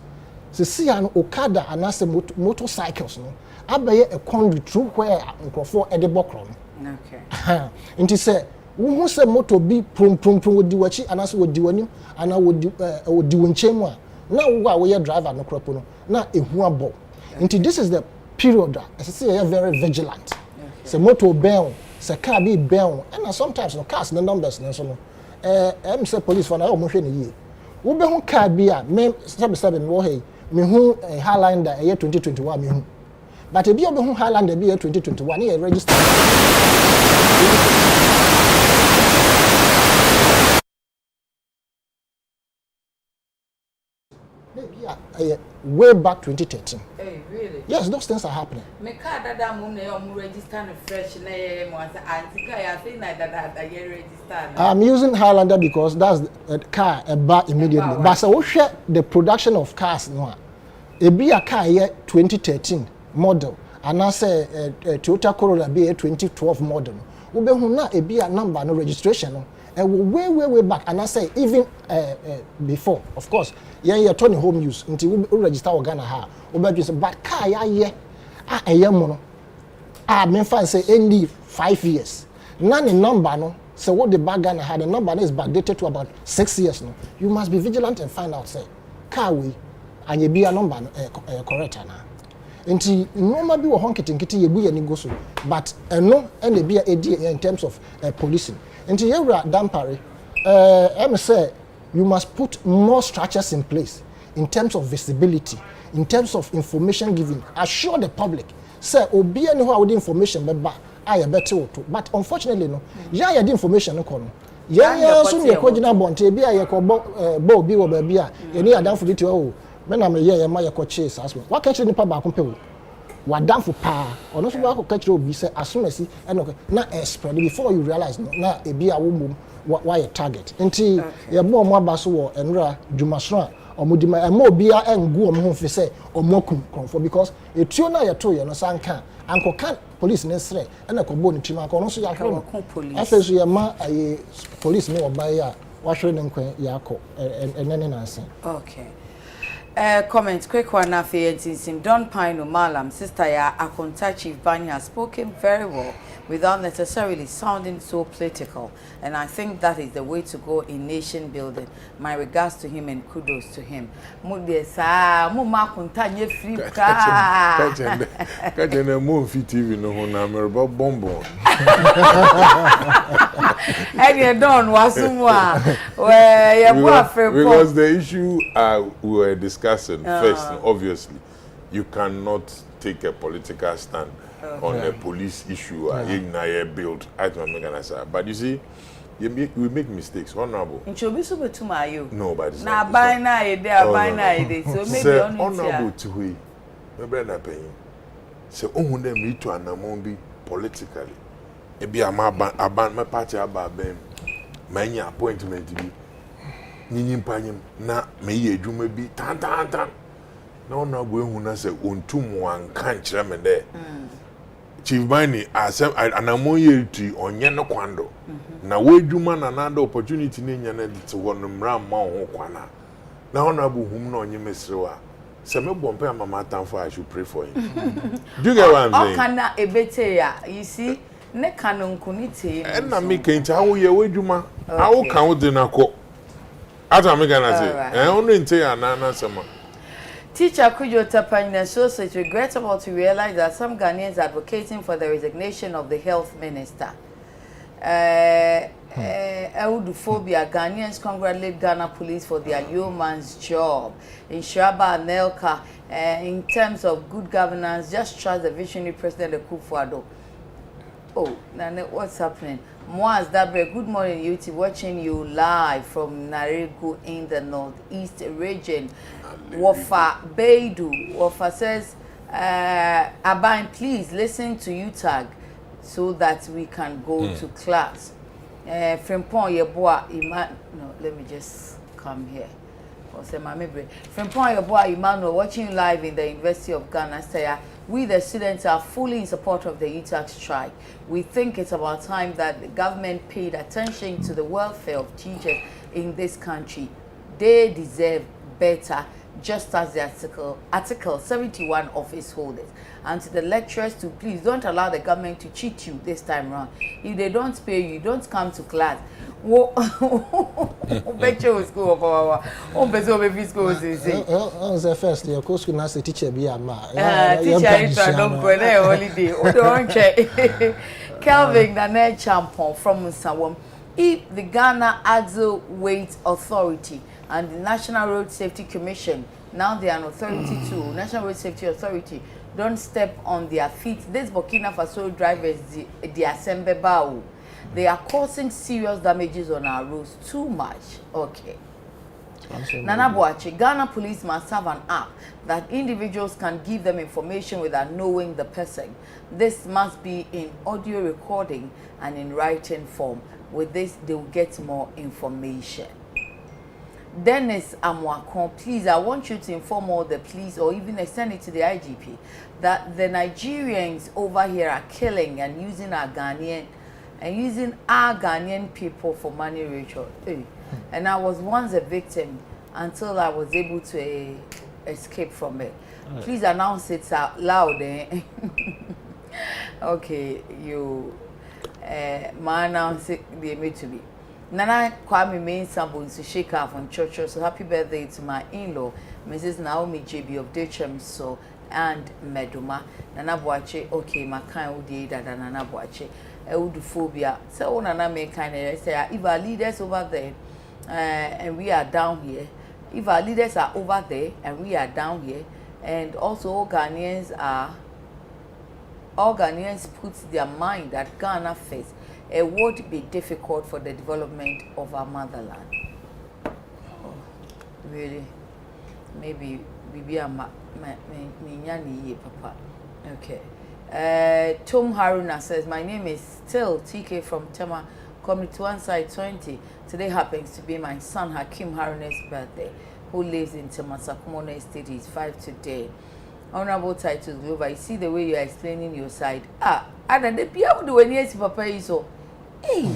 the see an okada and as motorcycles no abaye a conduit through where nkrofo e de bokro no. Okay. Nti say who say motor be prum wodi wachi anas wodi wanim ana wodi wonchemu a na wo a driver no kropo no na ehu abo. Nti this is the period as say you very vigilant. Okay. Say motor bell, say car be bell and sometimes no cars no numbers no so no em say police for na o mo hwe ne yi wo be hu car bi a me sabe me wo hey me hu Highlander 2021 me hu but e bi obe hu Highlander bi 2021 e register way back 2013. Hey, really? Yes, those things are happening. Me car that moon register fresh na mo anti car I think that register. I'm using Highlander because that's a car about immediately. But so we share the production of cars no. E be a car here 2013 model and I say Toyota Corolla be a 2012 model. We be hu na e be a number no registration no. Way back and I say even before of course you turn home use until we register Ghana ha but car ya mo no me fan say only 5 years none number no so what the bag Ghana had the number is backdated to about 6 years no you must be vigilant and find out say car we and you be a number correct na nti normal bi wo honketenkete ye bu ye ni go so but no and be a in terms of policing. Nti yewra dampare em say you must put more structures in place in terms of visibility, in terms of information giving. Assure the public say obi any how the information be ba aye better to but unfortunately no ya the information no kono ya so ne kwagina bonte bi aye ko bo obi wo ba bi a ye ni adamfo bi to o me na me ye ma ye ko chase as well. What catch ni pa ba ko pe wo wadamfo pa ono so ba ko catch obi say asumasi eno na spread before you realize no na ebi a wo mum why a target nti ye bo mo abaso wo enra dwumaso a omudima ema obi a engu omo ho fi say omokum konfo because etuo na ye to ye no sanka ankoka police ne sre ena ko bo ni tima ko no so ya hwe afeso ye ma police ne obaye a wahwe ne nkwan ya akọ enene nanse. Okay. Comment quick one after Sim Don Pino Malam, sister ya Akonta Chief Bani has spoken very well without necessarily sounding so political, and I think that is the way to go in nation building. My regards to him and kudos to him. Mudesa Muma Akonta nye free ka. Kajene mo fi TV no ho na merba bombo. Eni don wasumwa. We ye bo afre because the issue we were discussing first, obviously you cannot take a political stand on a police issue in build. But you see, we make mistakes, honorable. Nchobi so betuma you. No, but it's na not. buy na e dey, buy na e dey. So maybe honorable to we. Me brother pay. So ohun dem me to anamon bi politically. E bi aban my party ababem. Manya appointment bi. Nyinyi mpanyem na me ye adwuma bi tan. Na honorable ehun na say ontum wan kan kire me there. Chief Bani asem anamon ye tu onye no kwando. Na wedwuma na another opportunity ne nya na te wo no mra ma ho kwana. Na honorable hum na onye mesrewa. Se me bompe mama tanfo I should pray for him. Do you get what I'm saying? Okana ebete ya. You see, ne kanonku ni te. And na me kenti awo ye wedwuma. Awo kan wo de na ko. Ata me gana say. Onu nte ya na sema. Teacher Kujo Tapanya says it's regrettable to realize that some Ghanaians are advocating for the resignation of the health minister. Eudophobia, Ghanaians congratulate Ghana police for their yeoman's job. In Shaba and Nelka, in terms of good governance, just trust the visionary President Akufo-Addo. Oh, Nane, what's happening? Moaz Dabre, good morning, UT, watching you live from Naregu in the northeast region. Wafa Beidu, Wafa says, Aban, please listen to UTAG so that we can go to class. Frimpon Yeboa Iman, no, let me just come here. Frimpon Yeboa Emmanuel, watching live in the University of Ghana, say, we the students are fully in support of the UTAG strike. We think it's about time that the government paid attention to the welfare of teachers in this country. They deserve better, just as the article 71 office holders. And to the lecturers to please don't allow the government to cheat you this time around. If they don't pay you, don't come to class. Bet you school of the first year, of course, we a teacher be a ma. Teacher, don't go there holiday. Don't check. Kelvin Nane Champon from Musawam. If the Ghana Axle Weight Authority and the National Road Safety Commission, now they are an authority too, National Road Safety Authority, don't step on their feet. This Burkina Faso drivers, the Assemble Bao, they are causing serious damages on our roads. Too much. Okay. Nana Boache, Ghana police must have an app that individuals can give them information without knowing the person. This must be in audio recording and in writing form. With this, they will get more information. Dennis Amwakon, please, I want you to inform all the police or even extend it to the IGP that the Nigerians over here are killing and using our Ghanaian people for money ritual. And I was once a victim until I was able to escape from it. Please announce it out loud. Okay, you my announce it they made to be. Nana Kwame main sample to shake off on church. So happy birthday to my in-law, Mrs. Naomi JB of Decham so and Meduma. Nana Boache, okay, my kind would be that Nana Boache. Eudophobia. So Nana make kind of say if our leaders over there and we are down here, if our leaders are over there and we are down here, and also all Ghanaians put their mind at Ghana first, it would be difficult for the development of our motherland. Oh, really? Maybe we are papa. Okay. Tom Haruna says, my name is still TK from Tema, Community One Side 20. Today happens to be my son Hakim Haruna's birthday, who lives in Tema Sakumono Estate. He's 5 today. Honorable Titus Glover, I see the way you are explaining your side. I don't know the way you papa is so. Hey,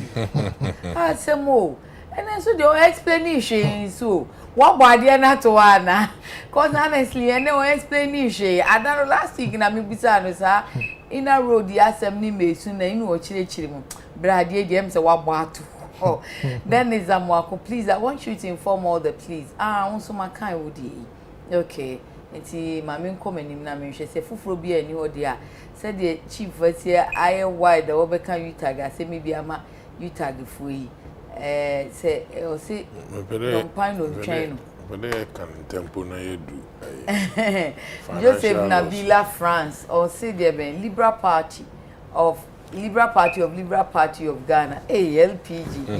I say more. And then so the explanation so. What body not to one? Cause honestly, I know explanation. I don't know last week na me bisa sir. In a road the assembly may soon na inu ochire mo. Brady dem say what batu. Oh, then is Amwako, please. I want you to inform all the please. Also my kind would okay. Enti mama nkom anim na me hwe se fufuro bi ani ho de a se de chief vatia aye wide the obeka UTAG se me bi ama UTAG fu yi se o se don pine on train But can tempo na yedu Joseph Nabila France or say there be Liberal Party of Liberal Party of Ghana. Hey, LPG.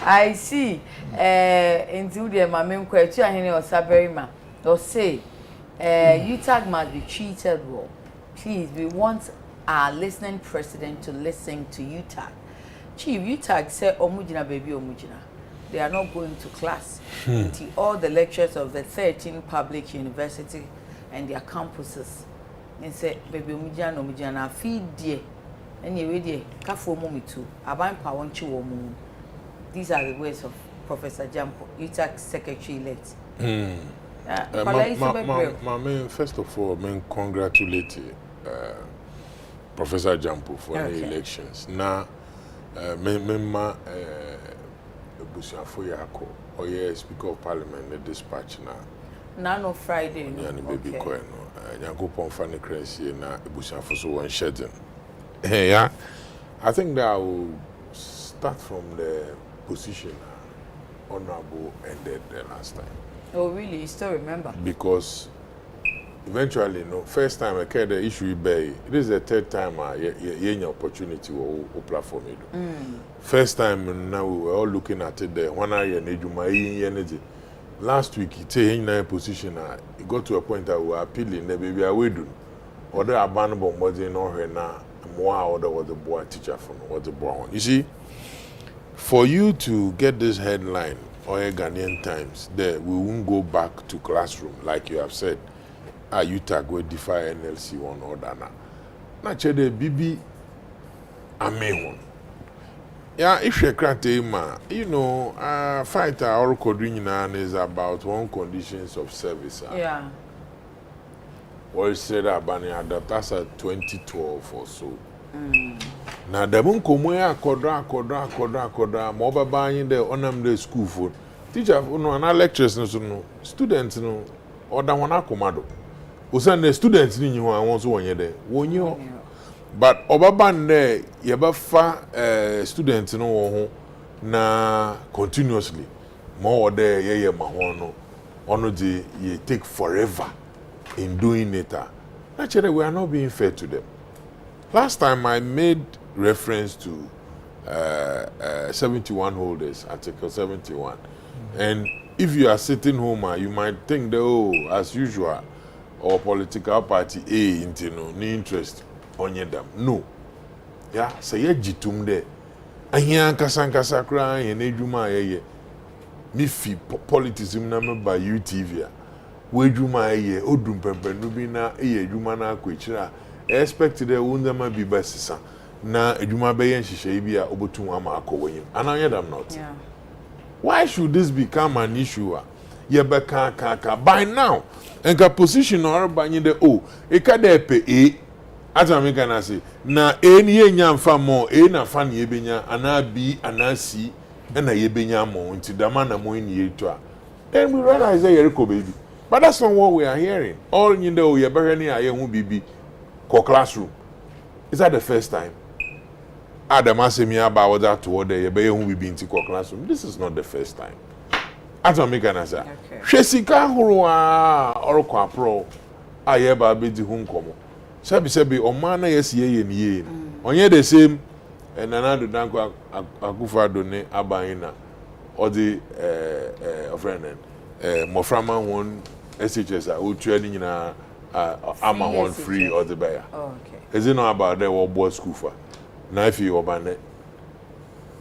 I see. Into the Mamim Kwetu and or Saberima. Or say, UTAG must be treated well. Please, we want our listening president to listen to UTAG. Chief, UTAG say Omujina baby Omujina. They are not going to class. To all the lectures of the 13 public universities and their campuses. And say baby Omujina feed dear. Anyway, dear, Kafo Momi too. Aban Pawanchi Womu. These are the words of Professor Jampo, UTAG secretary-elect. First of all, I congratulate Professor Jampo for the elections. Now, Memma Busiafo Yako, or Speaker of Parliament, the dispatch now. None of Friday. Baby Coin, Yanko Ponfani Cresci, and Busiafo so one shedding. Yeah, I think that I will start from the position Honorable ended the last time. Oh, really? You still remember? Because eventually, first time I carried the issue, this is the third time I had opportunity to platform it. First time now we were all looking at it there. One eye and energy. Last week, he take in a position. It got to a point that we were appealing. The baby are waiting. Other abandoned body no her now. More order was the boy teacher from what the boy one. You see, for you to get this headline or Ghanaian Times, there we won't go back to classroom like you have said. UTAG will defy NLC one or another. Naturally, BB, Amehon. Yeah, if you can't fighter or coding is about one conditions of service. Yeah. Well, said that that's a 2012 or so. Now, the moon come where Kodra, mobile buying the onam school food. Teacher, no, lecturers, no, students, no, or that one accommodado. The students in you, I want 1 year there. 1 year. But Obaban there, Yabafa students, no, na continuously. More there, yeah, Mahono. Ono the ye take forever in doing it. Naturally, we are not being fair to them. Last time I made reference to 71 holders, Article 71. And if you are sitting home, you might think that, as usual, or political party A into no interest on your dam. No. Yeah, say ye jitum there. And here Kasankasa cry and Ejuma ye. Mifi politics number by UTV. Wejuma ye, Odum Pempe Nubina, Ejuma na Quechra. Expected the Wundama be best. Na Ejuma Bay and Shishabia Obotumama Akowayim. And I am not. Yeah. Why should this become an issue? Yebeka by now. And ka position or by the Ekadepe as I say, na any young famo, na fan yebenya, and B and C, and a yebenya mo into the man mo in ye. Then we realize that baby. But that's not what we are hearing. All you know, you're better than I won't be classroom. Is that the first time? Adam asked me about that toward the won't be into classroom. This is not the first time. As I make an answer. Shesika Hurua or Quapro, I ever be the home como. Sabi, or mana yes ye and ye. On ye the same, and another danko Akufa Done Abaina, or the friend, Moframa one SHS, who training in a Ama one free or the buyer. Okay. Is it not about the war board school for? Knifey or banet.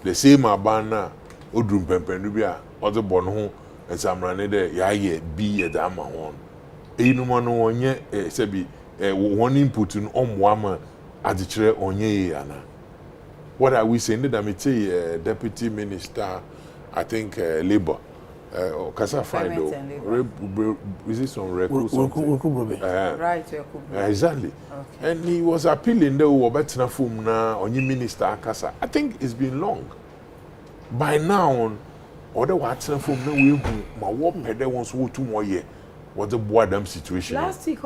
The same Abana, Udrum Pempenubia, or the Bonho, and some running there, ya be a dama one. No one yet, Sebi. One input in Wama at the chair on ye. What are we saying? That I say, Deputy Minister, I think Labour, Kasa Friday, is this on record? Right, exactly. Okay. And he was appealing the Wabatna Fum na on your Minister Kasa. I think it's been long. By now, other Watson Fum no will my warm head wants 2 more years. What's the boredom situation? Last week,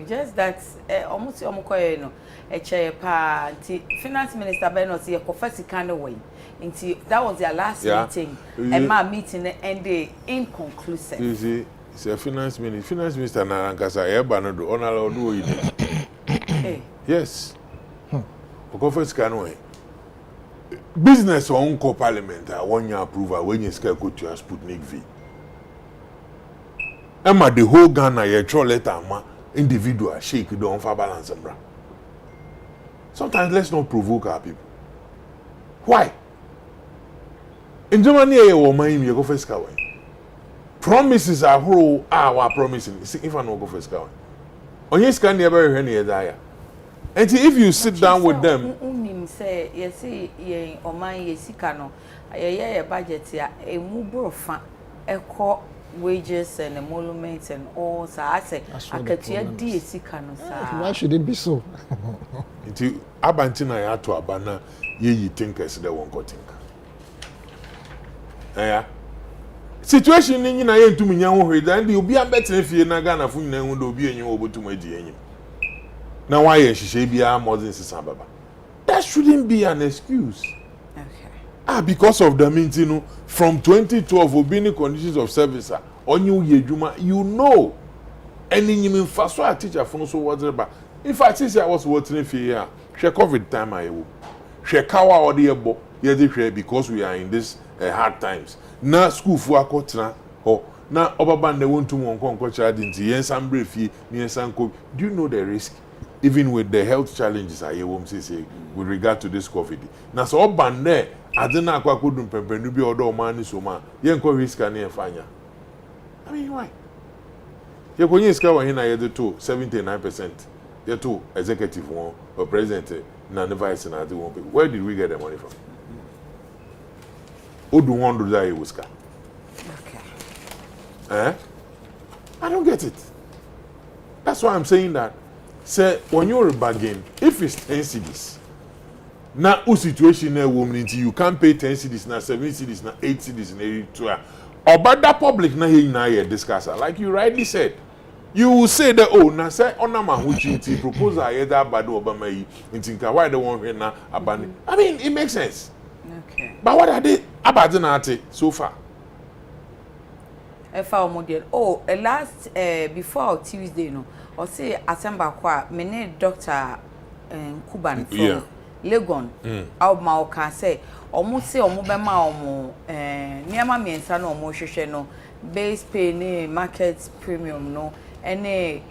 just that almost a chair pa finance minister Bernard see a prophetic kind of way. That was their last meeting, and my meeting ended inconclusive. You see, it's a finance minister Narankasa, Ebanado, Honor do it. Yes. Okofa sika no business on co parliament I want your approval when you scale go to Sputnik V. Emma the whole Ghana ye throw letter ma individual shake don't for balance and bra. Sometimes let's not provoke our people. Why? In Germany you woman you go first car. Promises are who are promising. See if I no go first car. On your scan never hear any desire. And if you sit down with them, say yes, ye or my yesikano, a budget ya a mubro fan, a core wages and emoluments and all. So I say, I could hear yesikano. Why should it be so? Until Abantina ya to Abana, ye thinkers they won't go think. Yeah. Situation in na yen to me nyan then you be a better if you na Ghana fu na hu do be enyi obo to madi enyim. Na why ye hihye bia modern sister baba. That shouldn't be an excuse. Okay. Because of the means, from 2012 obini conditions of service on you yejuma, you know. And in you first so a teacher from so whatever. In fact, since I was working for here, she COVID time I will. She kawa or the ebo, because we are in this hard times. Na school for a kotna or na obaban they want to won child into yes and brief yes and do you know the risk? Even with the health challenges I won't say with regard to this COVID. Now so oban there I didn't know what could do be other man so man yen ko risk and fanya. I mean why? You go yin sika when na the 79%. You two executive one or president na vice na the one. Where did we get the money from? Who do want to die with sika? Okay. I don't get it. That's why I'm saying that. Say when you're a bargain, if it's 10 cedis, now who situation a woman you can't pay 10 cedis, now 7 cedis, now 8 cedis, now 12. Or but that public now here discuss like you rightly said. You will say that oh now say on a man which you propose I that bad Obama in Tinka why they want here now abandon. I mean it makes sense. Okay. But what are they abandoned so far? Oh, last before Tuesday, no. Or say Asemba kwa mene Dr. Kuban from Legon. Au ma oka say omo say omo be ma omo niama miensa no omo hwehwe no base pay ne market premium no ene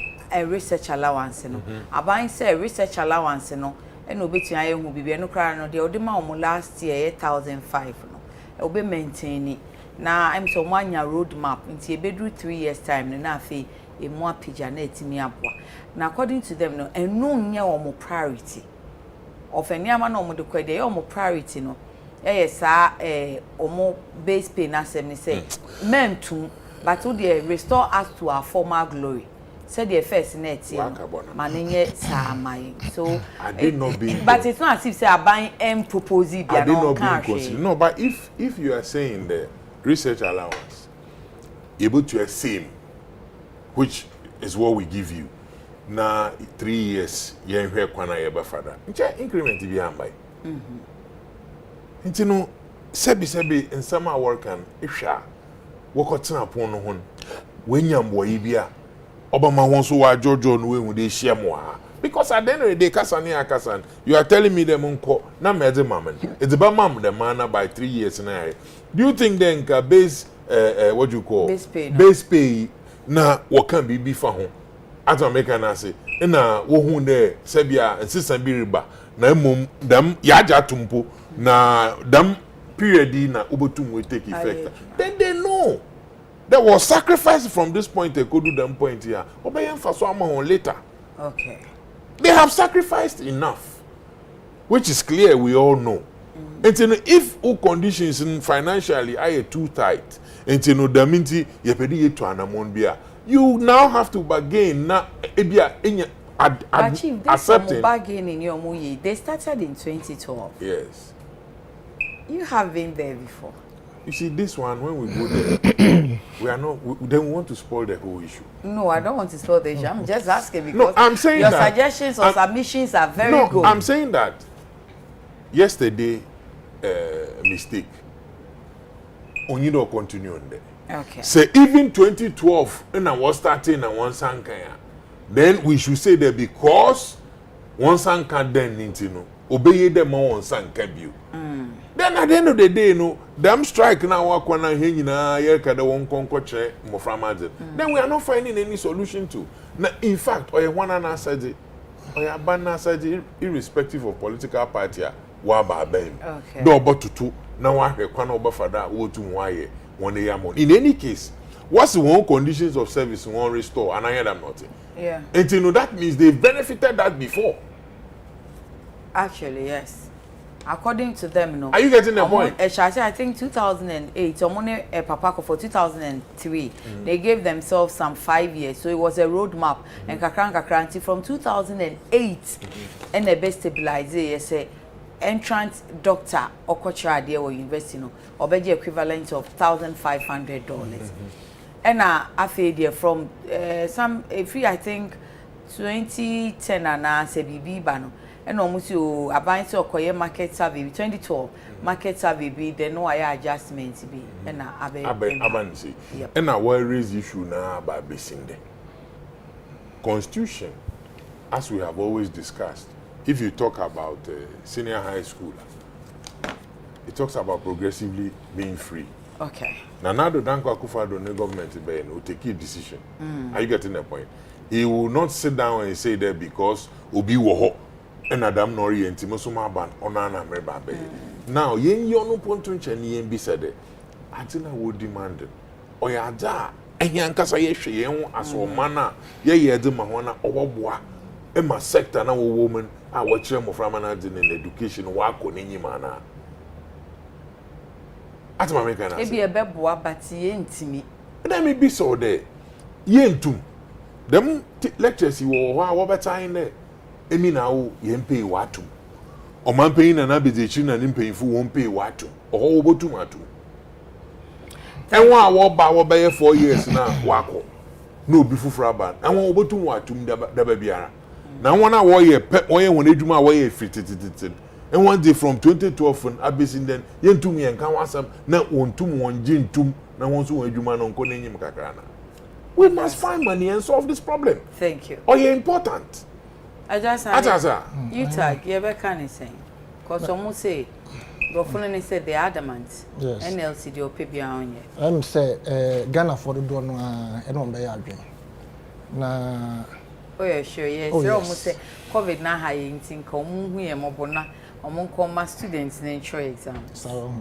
research allowance no. Aban say research allowance no ene obetun aye hu bibia no kra no de odi ma omo last year 1005 no. E obe maintain it. Na I'm so manya roadmap nti ebedu 3 years time na afi emu apija na etimi aboa na according to them no enu nye omo priority of eniama na omo de kwede omo priority no sa omo base pay na sem ni say mentum but we dey restore us to our former glory said the first net manenye sa amai so I did not be but it's not as if say aban propose it I did not be considered. No, but if you are saying the research allowance able to a same which is what we give you na 3 years yen hwe kwana ye ba fada nche increment bi am by nti no sebi in some work and ihwa wokotena pon no hon wenyam boyi bia obama won so wa jojo no we hu de hia mo ha because at the end of the day kasan you are telling me them unko na mede mamen it's about mam the man by 3 years na. Do you think then base what you call base pay na what can be for home at America na say na wo hu there sebia nsisa bi riba na mum dam yaja tumpo na dam period na obotum we take effect then they know there was sacrifice from this point they could do them point here obeyen fa so am on later. Okay. They have sacrificed enough, which is clear, we all know. And if all conditions financially are too tight, and you now have to bargain. Now, accepting bargain in your movie. They started in 2012. Yes. You have been there before. You see, this one, when we go there, we are not. Then we want to spoil the whole issue. No, I don't want to spoil the issue. I'm just asking because no, I'm saying your that suggestions or submissions are very good. I'm saying that yesterday, mistake. Only don't continue on there. Okay. Say even 2012, and I was starting and one sankaya. Then we should say that because one san can den ninti no obey them one san can bio then at the end of the day no them strike now work on here nyina ye ka de won konkoche moframa then we are not finding any solution to now in fact or one and answer or abana said irrespective of political party wa ba ben okay do obotutu na wa hwe kwa na obafada wo tu nwaye won dey amon in any case what's the one conditions of service one restore and I hear them nothing yeah and you know that means they benefited that before actually yes according to them no are you getting the point I think 2008 omone papako for 2003 they gave themselves some 5 years so it was a roadmap and kakran from 2008 and they best stabilize say entrant doctor okocha there or university no obeji equivalent of $1,500 and afi there from some free I think 2010 and say bibi ba no and almost you about to acquire market survey 2012 market survey be then no adjustments be and abansi and now why raise issue now about basing the constitution as we have always discussed. If you talk about senior high school, it talks about progressively being free. okay Now the Danko Akufo-Addo the government will take a decision. Are you getting the point? He will not sit down and say that because Obi Woho and Adam Nori and Timosuma Ban Onana Merba. Now, yen yono ponto chani yen bi said Atina would demand it. Oyaja, and Yankasa Yeshi as o mana, ye de mahona or Emma sector now woman, I watch them from an in education, work on any manner. At my mechanic, maybe a beboa but yen to me. Let me be so there. Yen too. Them lectures you were better in there. Emi now yen pay watu. O man paying an abidation and paying for won't pay watu. Or over to matu. And one walk by 4 years now, wako. No before Fraban. I want over to watu the babyara. Now one hour ye pet oye when they do my way fitted. And one day from 2012 and abyssing then yen to me and can want some now one tum one gin tum now one so you man on Koning Kakrana. We must find money and solve this problem. Thank you. Or you're important. I just you tag you ever can say because almost say Brofone said the adamant yes NLC or pay on ye. I'm say Ghana for the door no be adwen. Na oh yeah sure yes oh, so yes. almost say COVID na high in come hu e mobona among come students in entrance exam. So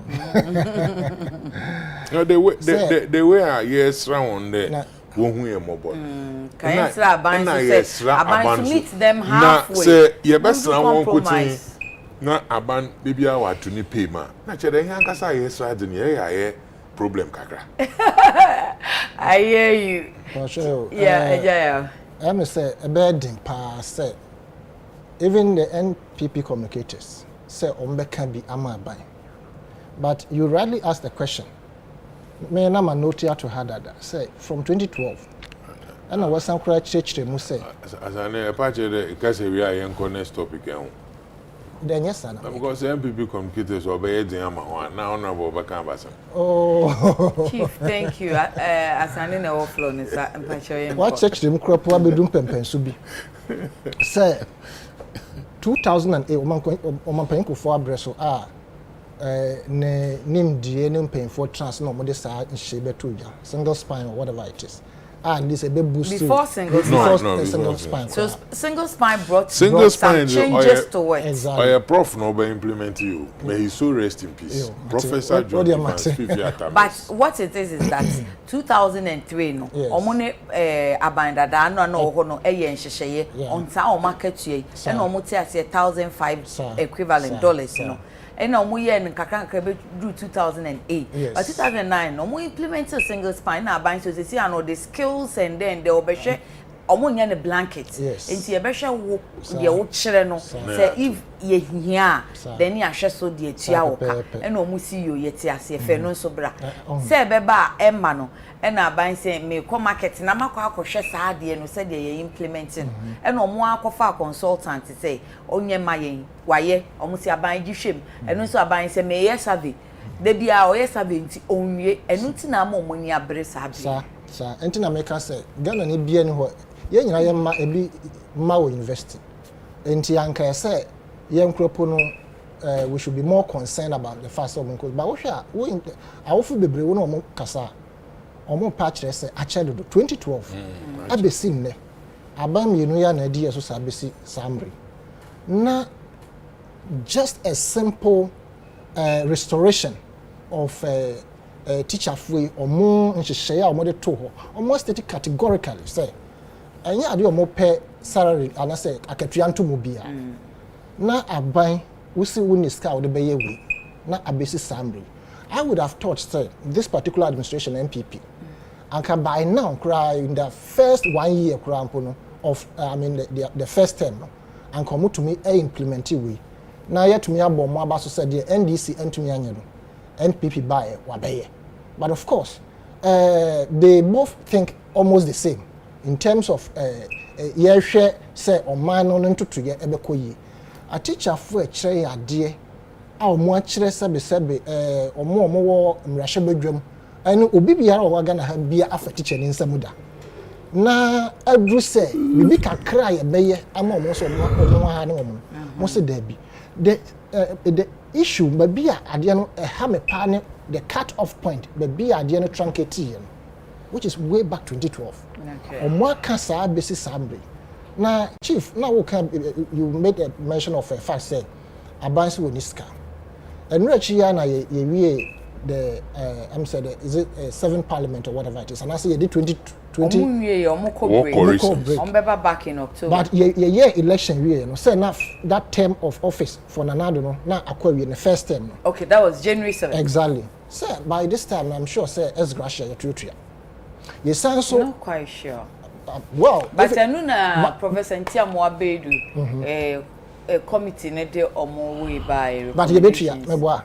no the way are yes round there won hu e mobona. Can you say aban to meet them halfway? Na say ye best one quoting na aban bibia wa to ni pay ma. Na chere yan kasa yes ra de ye problem kakra. I hear you. for sure. Yeah. I'm say a bedding pa say even the NPP communicators say ombe can be amabai. But you rightly ask the question. Me na manotia to had that say from 2012 and I was some cry church mu say as an part the case we are in next topic then yes sir because MPP communicators obey the ama now honorable Bakambasa. Oh chief thank you as an in overflow is what church dem crop wa bedum pempen so bi say 2008 oman pen ko for abreso ne nimdie ne pen for trans no mo de sa nhye beto ja single spine or whatever it is and this a bit boost before single spine. So single spine brought spine some changes to it. Exactly. Or prof no be implement you. May he so rest in peace. Professor John Evans. But what it is that 2003 no omone abanda da no ho no eye nhyehyeye on ta o market ye and omo te ase $1,500 equivalent dollars no. And no more year in Kakanka do 2008. Yes. But 2009, no more implemented single spine now buying so they see I know the skills and then they will be share omo the blanket. Yes. And see be share wo ye wo kire no say if ye hia then ya hwe so de atua wo ka. And omo see you ye te ase fe no so bra. Say be ba emma no and aban say me come market na makwa akohwe saa de no say de ye implementing. And omo akofa consultant say onye mayen waye omo si aban gi hwem eno so aban se me ye survey de bia o ye survey nti onwie enu ti na ma omoni abre sa enti na make say Ghana ne bia ni ho ye nyina ye ma ebi ma wo university enti anka say yen kropo no we should be more concerned about the first of but we awofu bebre wo no mo kasa omo patch say achedo 2012 abesi nne abam yenu ya na die so sabesi samri na just a simple restoration of teacher free omo nhihye ya omo de to ho omo state categorically say anya ade omo pay salary anase akatua nto mo bia na aban wusi wuniska wo de beye we na abesi samri I would have thought say this particular administration MPP and by now cry in the first 1 year crampono of the first term no and come to me implement we now yet to me abom aba so said the NDC entumi anye no NPP buy wabeye but of course they both think almost the same in terms of ye hwe say oman no ntoto ye ebekoyi a teacher for a kire ade a omo a kire sebe omo wo mrahye badwam ene obi biara o waga na ha bia afa teacher ni nsamuda na adru say bibi kakra ye beye ama omo so omo ha ne omo mo se da bi the issue baby ade no ha me pa ne the cut off point baby ade no truncate which is way back 2012 okay omo aka sa besi sambre na chief na wo can you made a mention of a fact say abansi woniska enrechi ya na ye wie the I'm said is it 7 parliament or whatever it is and I say you did 2020 on back in October but ye election we no say enough that term of office for Nanado no na akwa in the first term no. Okay, that was January 7th. Exactly. Sir, by this time I'm sure say as Gracia Yetria. You sound so not quite sure. Well, but Anuna Professor Ntiamu Abedu a committee ne de omo we by but you betria meboa.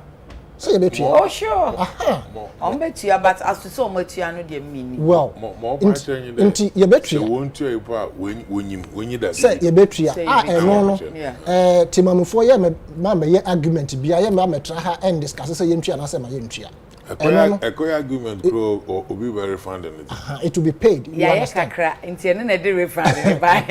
So you betria. Oh sure. Aha. On betia but as to so much no de meaning. Well, inti you betria. So won't you when you that. Say you betria. No. Timamufo ye me ye argument bia ye me metra ha and discuss say yentria na say ma yentria. A argument or be very refunded. It will be paid. You understand? Na de refund buy.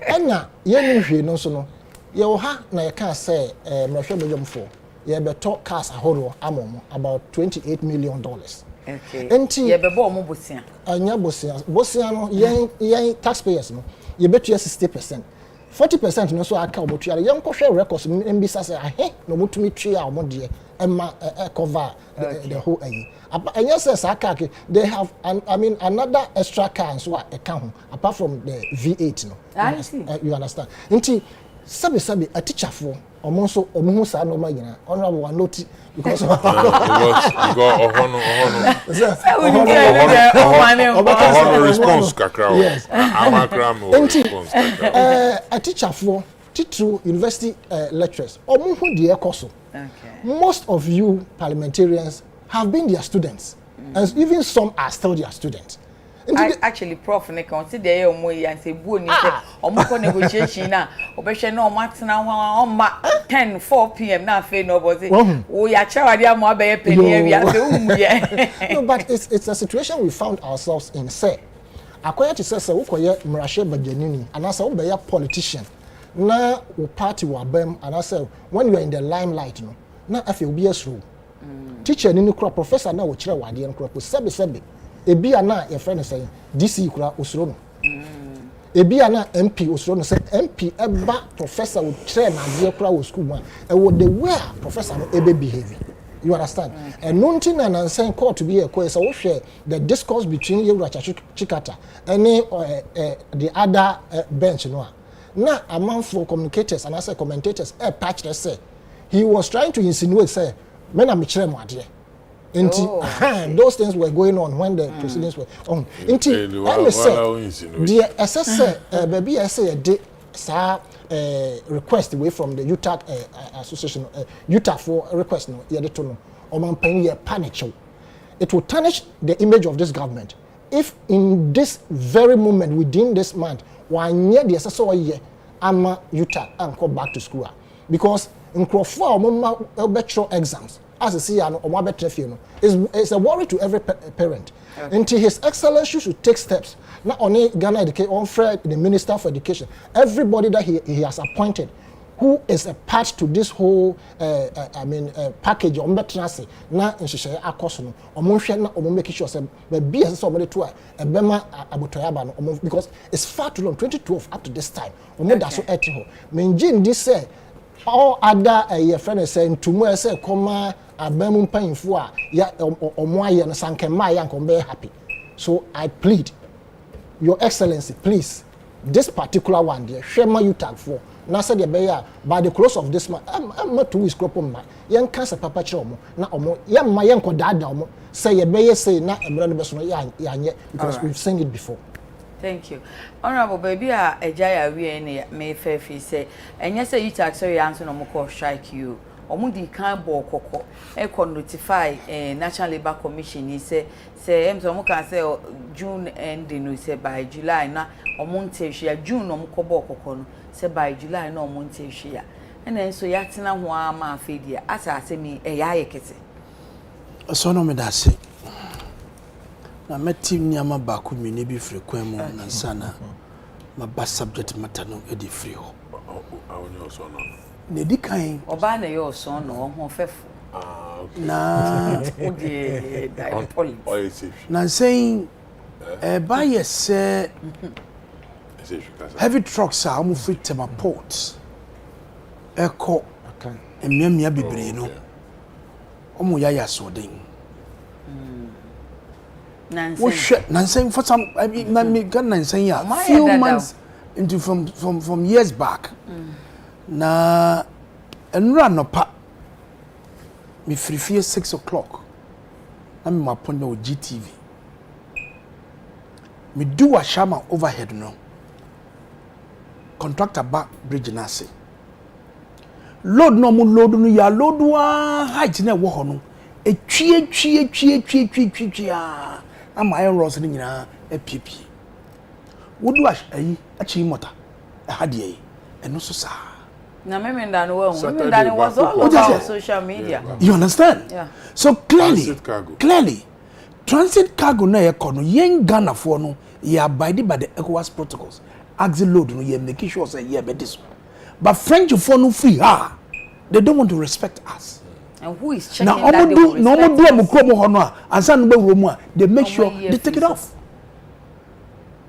Ena ye nhwe no so no. Ye wo ha na ye kan say mehwe bejomfo. Ye beto cars ahoro amomo about $28 million. Okay. Enti ye bebo omo bosia. Anya bosia no yen taxpayers no ye betu 60%. 40% no so aka omotua yen kohwe records mbisa say ahe no mutumi twa omode emma cover the whole ayi. Anya says aka they have another extra car so account apart from the V8 no. I see. You understand? Enti sabi a teacher for omonso omuhu sa no magina honorable one note because you got response kakra. Yes. Response a teacher for Titru university lecturers omuhu de ekoso. Okay. Most of you parliamentarians have been their students and even some are still their students. Actually prof ne kan see there omo yi and say buo ni say omo ko negotiation na obehwe na omo atena ho oma 10:04 p.m. na afi no but wo ya chawade amo abeye peni awia say umuye. No, but it's a situation we found ourselves in. Say akoya to say ukoye mrahye bajanini and asa wo be ya politician na wo party wa bam and asa when you are in the limelight no na afi obi asro teacher ni kura professor na wo kire wade no kura sebe ebi ana your friend say DC kura osuro no ebi ana MP osuro no say MP eba professor wo train na de kura wo school ma e wo the way professor no ebe behave you understand and nontin na saying court to be a case wo share the discourse between Yewura Chikata and the other bench no na among for communicators and as commentators patch they say he was trying to insinuate say men am kire mo ade. Those things were going on when the proceedings were on. The SSA, baby, I say a day, request away from the Utah Association, Utah for a request. No, yeah, panic. It will tarnish the image of this government. If in this very moment, within this month, 1 year, the SSA, I'm Utah and go back to school because in Crawford, exams. as a see and omo betre no is a worry to every parent. Until His Excellency should take steps. Not only Ghana Education, on Fred, the Minister for Education, everybody that he has appointed, who is a part to this whole package on betrasi na nhihye akoso no omonhwe na omo make sure say be as somebody to e bema abotoyaba no because it's far too long 2012 up to this time omo da so ete ho menjin this say all other your friend say ntumu say koma abamu mpanyimfo a ya omo aye no sankema ya nkombe happy. So I plead, Your Excellency, please, this particular one there, Shema you tag for. Now said the bear by the close of this month, I'm not 2 weeks crop on my young cancer papa chomo, na omo, young my young dada omo, say a bear say na a brother person because we've seen it before. Thank you. Honorable baby, a jaya we any may fair fee say, and yes, you tag so you answer no more strike you. Omudi kan bo kokko e kon notify National Labour Commission ni say omo kan say June ending no say by July na omo ntehwe June omo kobo kokko no say by July na omo ntehwe and then so yatena ho ama afedia asa mi ya yekete so no me da say na metim ni ama ba ku mi ne bi frequent mo na sana ma ba subject matter no e di free ho so no Nedi kan oba na yo so no ho fefo na odi diapoli na saying buy yes heavy trucks are almost free to my ports echo emia bebre no omo ya so den Nansen for some I mean got Nansen ya few months into from years back na enra no pa me free 6 o'clock na me appointment with GTV me do a shama overhead no contractor back bridge na say load no mo load no ya load wa height na wo ho no etwie a ama iron rods ni nyina epiepie wodu ayi achi motor ha de yi eno so sa na memenda was all over social media. You understand? Yeah. So clearly transit cargo na ekono yen Ghana for no ye abide by the ECOWAS protocols axle load no ye make sure say ye be this. But French for no free they don't want to respect us. And who is checking now, that? Now omo do amukromo ho no a ansa no be wo a they make sure they take it off.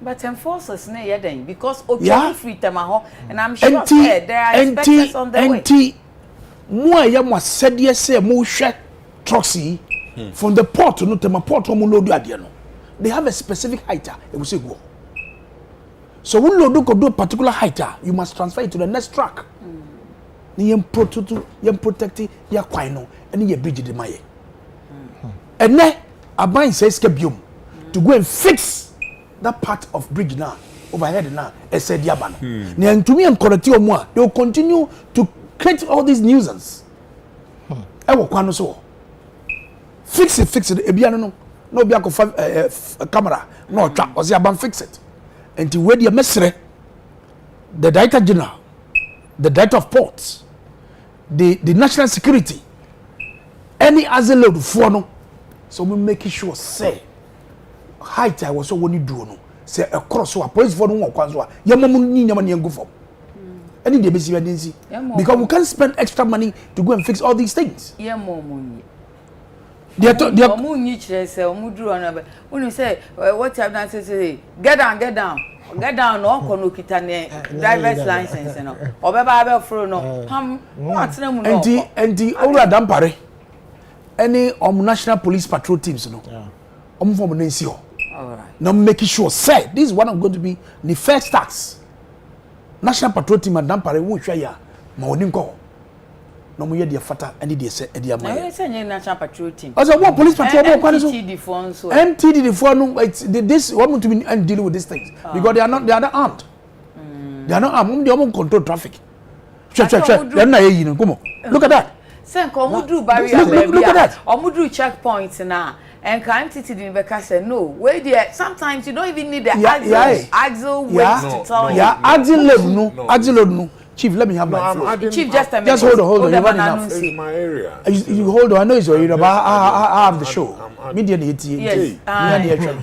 But enforcers ne yeden because okay free time and I'm sure there are inspectors on the way. Mo ya mo asede say mo hwe trucks from the port to no tema port mo load ade no. They have a specific height e will say go. So when load go do a particular height you must transfer it to the next truck. Ni yem protect ya kwan no and ye bridge de maye. And ne aban says kebium to go and fix that part of bridge now overhead now said yabano ni antumi enkorati omo a they will continue to create all these nuisance e wo kwano so fix it ebia no obi akofa camera no twa o say aban fix it until we dey mesre the director general the director of ports the national security any other load for no so we make sure say height I was so when you do no say a cross so a police for no kwan so a yamamu ni nyama ni go for any dey be see because we can't spend extra money to go and fix all these things Munyi they Munyi chire say omuduru ona be when say what have done say get down no kono kita ne driver's license no obeba be fro no pam atena mu no enti owura dampare any national police patrol teams no form no nsi ho. All right. Now making sure say this is one I'm going to be the first tax. National patrol team and dampare wo hwa ya ma oni nko. No mo ye de fata and dey say e dey am. I say national patrol team. Also one police patrol mo kwan so. MTD the phone no this want to be and deal with these things because they are not armed. They are not armed. They don't control traffic. Check. They na ye no come on. Look at that. Say komudru barrier baby. Look at that. Omudru checkpoints na. And MTT didn't say no. Wait there. Sometimes you don't even need the axle weight to tell you. Axle load no. Chief, let me have my floor. Chief, just a minute. Just hold on. You've had enough. It's my area. You hold on. I know it's your area, but I have the show. Media Yes.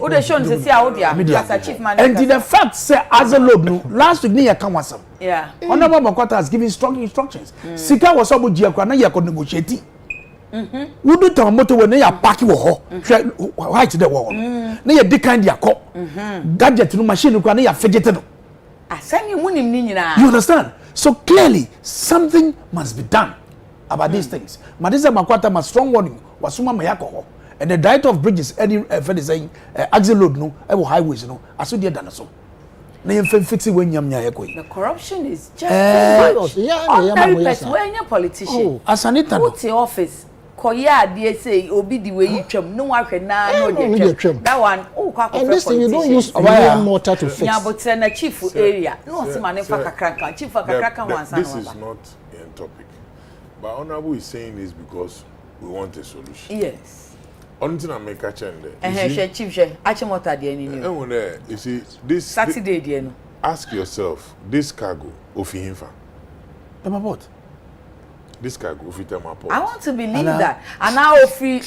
Oh, the show is a chief man. And the fact say as a load last week near Kamasam. Yeah. Honorable Makota has given strong instructions. Sika was about Giacana, you could negotiate. We do tell motor when they are packing white to the wall. They are declined your cop. Gadget to machine, you can fidgeted. I send you money, you understand? So clearly, something must be done about these things. Madisa Makwata must strong warning. Wasuma Mayako. And the diet of bridges, any saying, axle load, no, highways, no, as we did done so. The corruption is just ordinary person. When you're a politician, as an go to office. Koya, they say, Obi the way you trim. No one can now know that one. Oh, and this thing you don't use mortar to fix. Yeah, but send a chief area. No, it's man for Kakraka. Chief for Kakraka once. This is not a topic. But Honorable is saying this because we want a solution. Yes. Only to make a change. Chief, Achimota, dear. You see, this Saturday, dear. Ask yourself, this cargo, Ofihinfa. What? This cargo, Ofitema. I want to believe that. And now, Ofi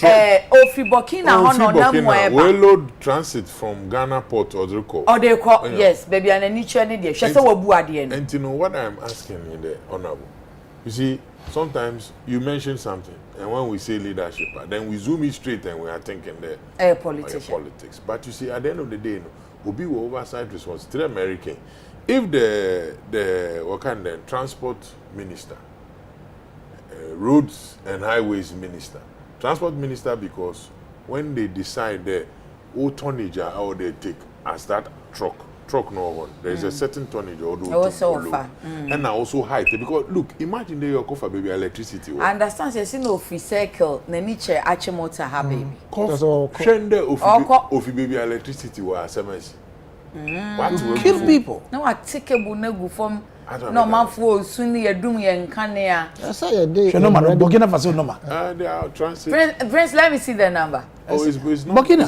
Burkina, we load transit from Ghana Port or they call, yes, baby, and a niche any day. She said, and you know what I'm asking in the Honorable? You see, sometimes you mention something, and when we say leadership, then we zoom it straight and we are thinking the politics. But you see, at the end of the day, will be oversight responsibility. To the American, if the transport minister, roads and highways minister, transport minister, because when they decide the tonnage how they take as that truck no one, there is a certain tonnage or and also height, because look, imagine they your for baby electricity. I understand you see no free circle na niche achimota ha baby trend of baby electricity was SMS. What will kill people? No, I take a bunegu from no man for soon you doom yen canea. I say a day. No man, Burkina Faso no man. They are transit. Friends, let me see the number. Oh, it's not Burkina.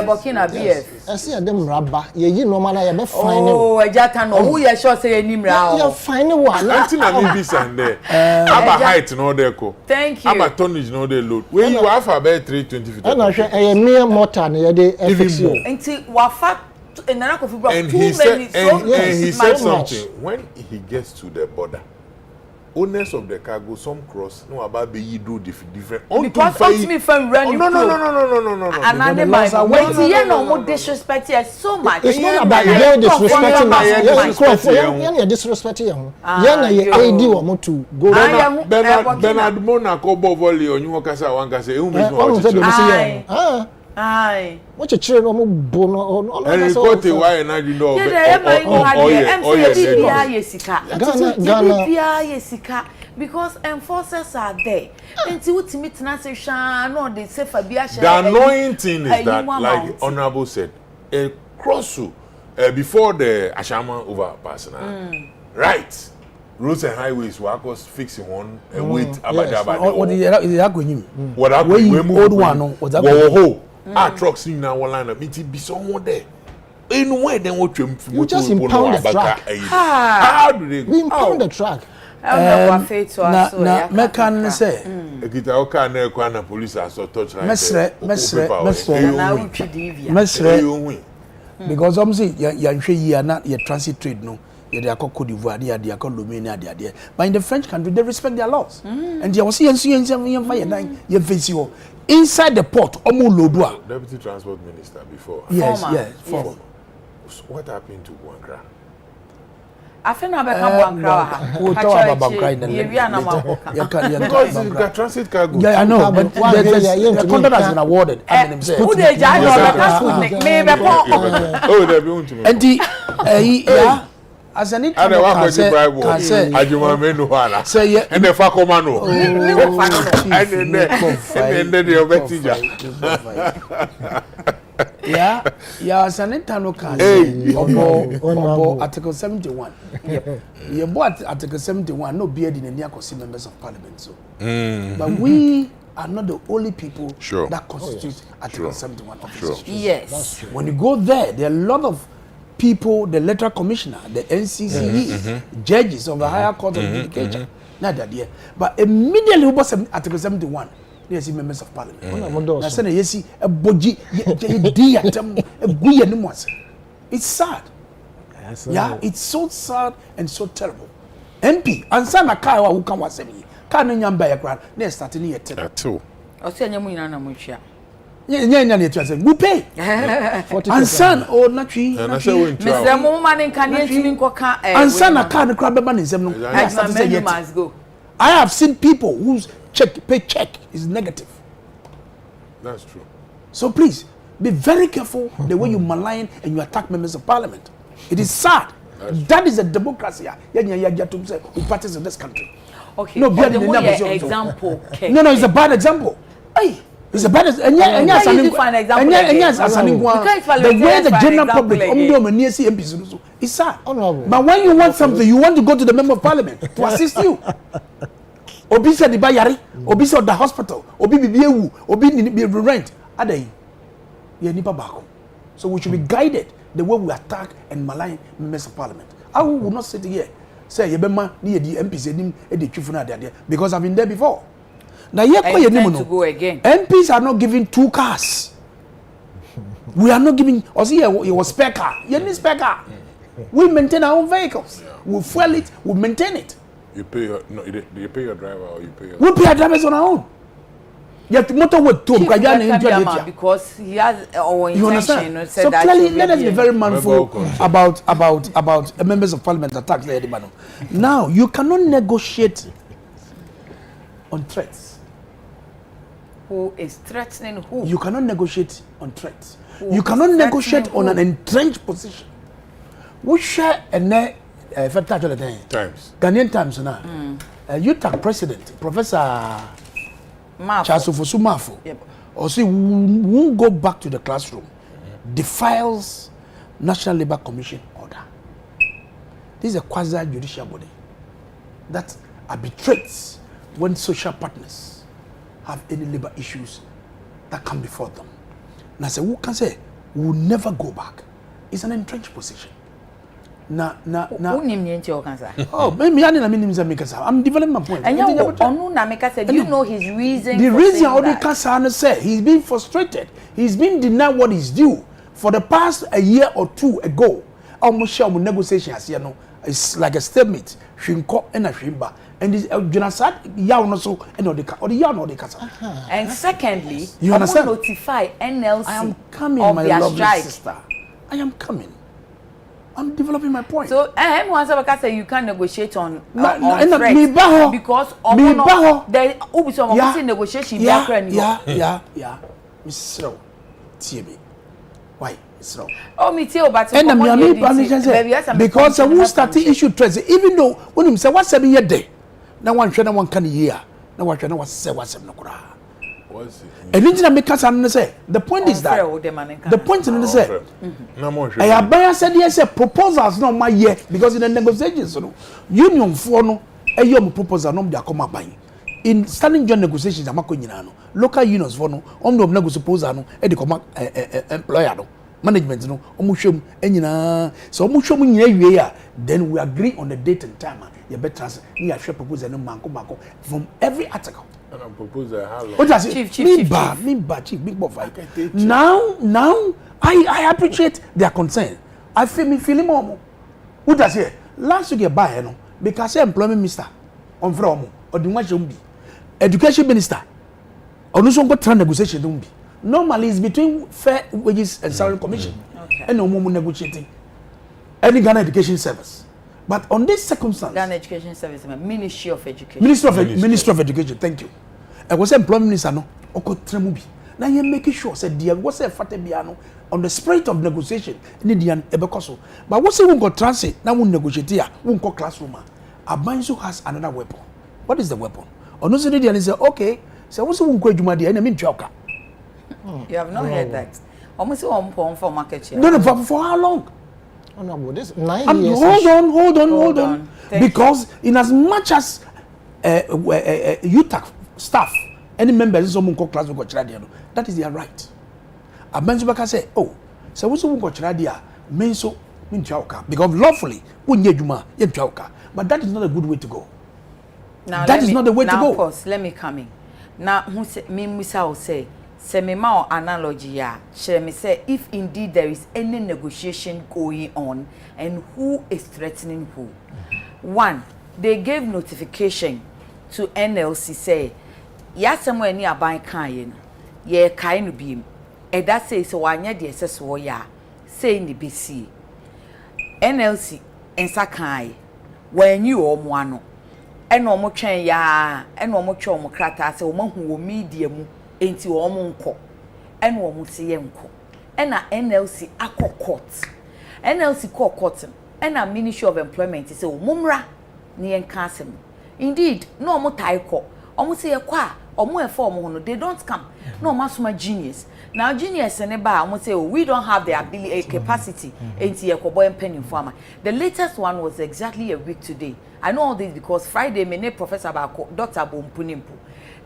Burkina BF. I see a them rubber. You no man, I be fine. Oh, a jatan who you sure say any mra. You fine one. Nothing I be there. I'm a height no there ko. Thank you. I'm a tonnage no there load. When you have about 320 feet. And I say a mere motor near the FXU. Until wafa. And he said something. When he gets to the border, owners of the cargo, some cross, no about be do different. Because me from running. No. And I never wait here no more disrespect here so much. It's not about you disrespecting us. You're disrespecting you. You're AD or more to go. Bernard Monaco Bovoli on you Casa one Casa. Aye. What a chair no bono on. And report why and you know. Because enforcers are there. Until to meet Nancy Shan or they say Fabiasha. The annoying thing is that, like Honorable said, a cross before the Ashama overpass now. Right. Roads and highways were fixing one and wait about what is that going? What happened? We moved one. What's that? Our trucks in our line up, it be somewhere there. Anywhere then what you just impound the track. How do they go? We impound the track. Na mekan say ekita oka na ekwa na police aso touch line. Mesre because I'm say yanhwe yi na your transit trade no ye dey akọ Cote d'Ivoire dey dey akọ Lomé na dey but in the French country they respect their laws and they was see you face you inside the port omo lodua deputy transport minister before yes former. What happened to Buankra? I feel na be come Buankra we talk about Buankra because it's got transit cargo. Yeah, I know, but the contract has been awarded. Who they judge or me be oh they be want to and the as an can say ajuma no hala say and the fakoma no and then the obetija yeah as an internal can say obo article 71 you bought article 71 no beard in any akosi members of parliament so but we are not the only people that constitute article 71 officers. Yes, when you go there are a lot of people, the electoral commissioner, the NCCE, judges of the higher court of judicature. Not that year. But immediately we was Article 71. Yes, members of parliament. I said, yes, a boji, it's sad. Yeah, it's so sad and so terrible. MP, and some car who come was saying, can't you buy a crowd? They're starting here too. I'll send you money on much. We pay. And son, oh, not tree. And I said, Mr. Woman can and son, I can't grab money. I must go. I have seen people whose paycheck is negative. That's true. So please be very careful the way you malign and you attack members of parliament. It is sad. That is a democracy. Who practice in this country. Okay. No, example. No, it's a bad example. Hey, it's a bad example. The way the general public is sad. But when you want something, you want to go to the member of parliament to assist you. Obi said the bayari, Obi said the hospital, Obi bibiyewu, Obi be rent. Adai, ye nipa bako. So we should be guided the way we attack and malign members of parliament. I will not sit here say yebema ni the MPs edim e dey twifuna there because I've been there before. Now here to go again. MPs are not giving 2 cars. We are not giving. Or see, it was spare car. You need spare car. We maintain our own vehicles. We fuel it. We maintain it. You pay your you pay your driver or you pay your. We pay our drivers on our own. You have to motorway to because he has our intention. You understand? So clearly, let us be very mindful about members of parliament attacks. Now you cannot negotiate on threats. Who is threatening who? You cannot negotiate on threats. You cannot negotiate on an entrenched position. We share a Times. Ghanaian Times now. UTAC president, Professor Chasofosu Mafo, also won't go back to the classroom, defiles National Labour Commission order. This is a quasi-judicial body that arbitrates when social partners have any labor issues that come before them. Now, say who can say we will never go back? It's an entrenched position. Oh, maybe I'm developing my point. And do you know his reason? The reason Odekasa said he's been frustrated. He's been denied what is due for the past a year or 2 ago. Almost share negotiation as you know. It's like a stalemate. Shinko and a shimba. And this genocide, so and secondly, you understand? Notify NLC. I am coming, my lovely sister. I am coming. I'm developing my point. So, you can't negotiate on threats because negotiation. Yeah. Miss Rowe, TB. Why? So, oh, me too, but because who started issue threats, even though when him say what's 7 year day, now one can year, now one can what's 7 no cry. And then make us say the point is that the point is say I buy said yes proposals no my year because in the negotiations union for no a young proposal no they come buying in standing joint negotiations amako nyina no local unions for no no negotiate proposal no e dey come employer no management no omuhwem enyina so omuhwem nyina wie a then we agree on the date and time you better we are share proposal no manko from every article. And I propose how long? What does it? Chief, Chief, big boy. Now, I appreciate their concern. I feel more. What does it? Last week, buy no because employment minister on from or the much education minister or no some trans negotiation don't be. Normally, it's between fair wages and salary commission and no more negotiating any Ghana education service. But on this circumstance, Ghana Education Service, Ministry of Education. Ministry of Education, thank you. I was employment minister no, oko tremubi. Now you making sure said dear what's a fatebiano on the spirit of negotiation. Nidian ebekoso. But what's won't go transit now won't negotiate here, won't go classroom. Abansu has another weapon. What is the weapon? On those Nidian is okay. So what's won't go juma the enemy choker. You have not heard that. Almost one pound for market share. No, for how long? No, this 9 years. Hold on. Because in as much as UTAC staff, any members in some class will go that is their right. Abanzubaka say, oh, so what's who go chiradia? Men so because lawfully but that is not a good way to go. Now that is not the way to go. Of course, let me come in. Now, who say me Musa will say me ma analogy ya. Shall me say if indeed there is any negotiation going on and who is threatening who. One, they gave notification to NLC say ya somewhere near buying kain. Ye kain beam. And that says so anya the SS ya saying the BC. NLC and Sakai when you or moano. And no more train ya and no more chom crata say woman who medium into omunko and woman see unko. And a NLC aqua court. NLC court and a Ministry of Employment is a mumra near Cassim. Indeed, no more taiko. Almost say a qua or more form they don't come. No masuma genius. Now genius and eba almost say we don't have the ability capacity into a cowboy and penny farmer. The latest one was exactly a week today. I know all this because Friday my name Professor Dr. Bompunimpu.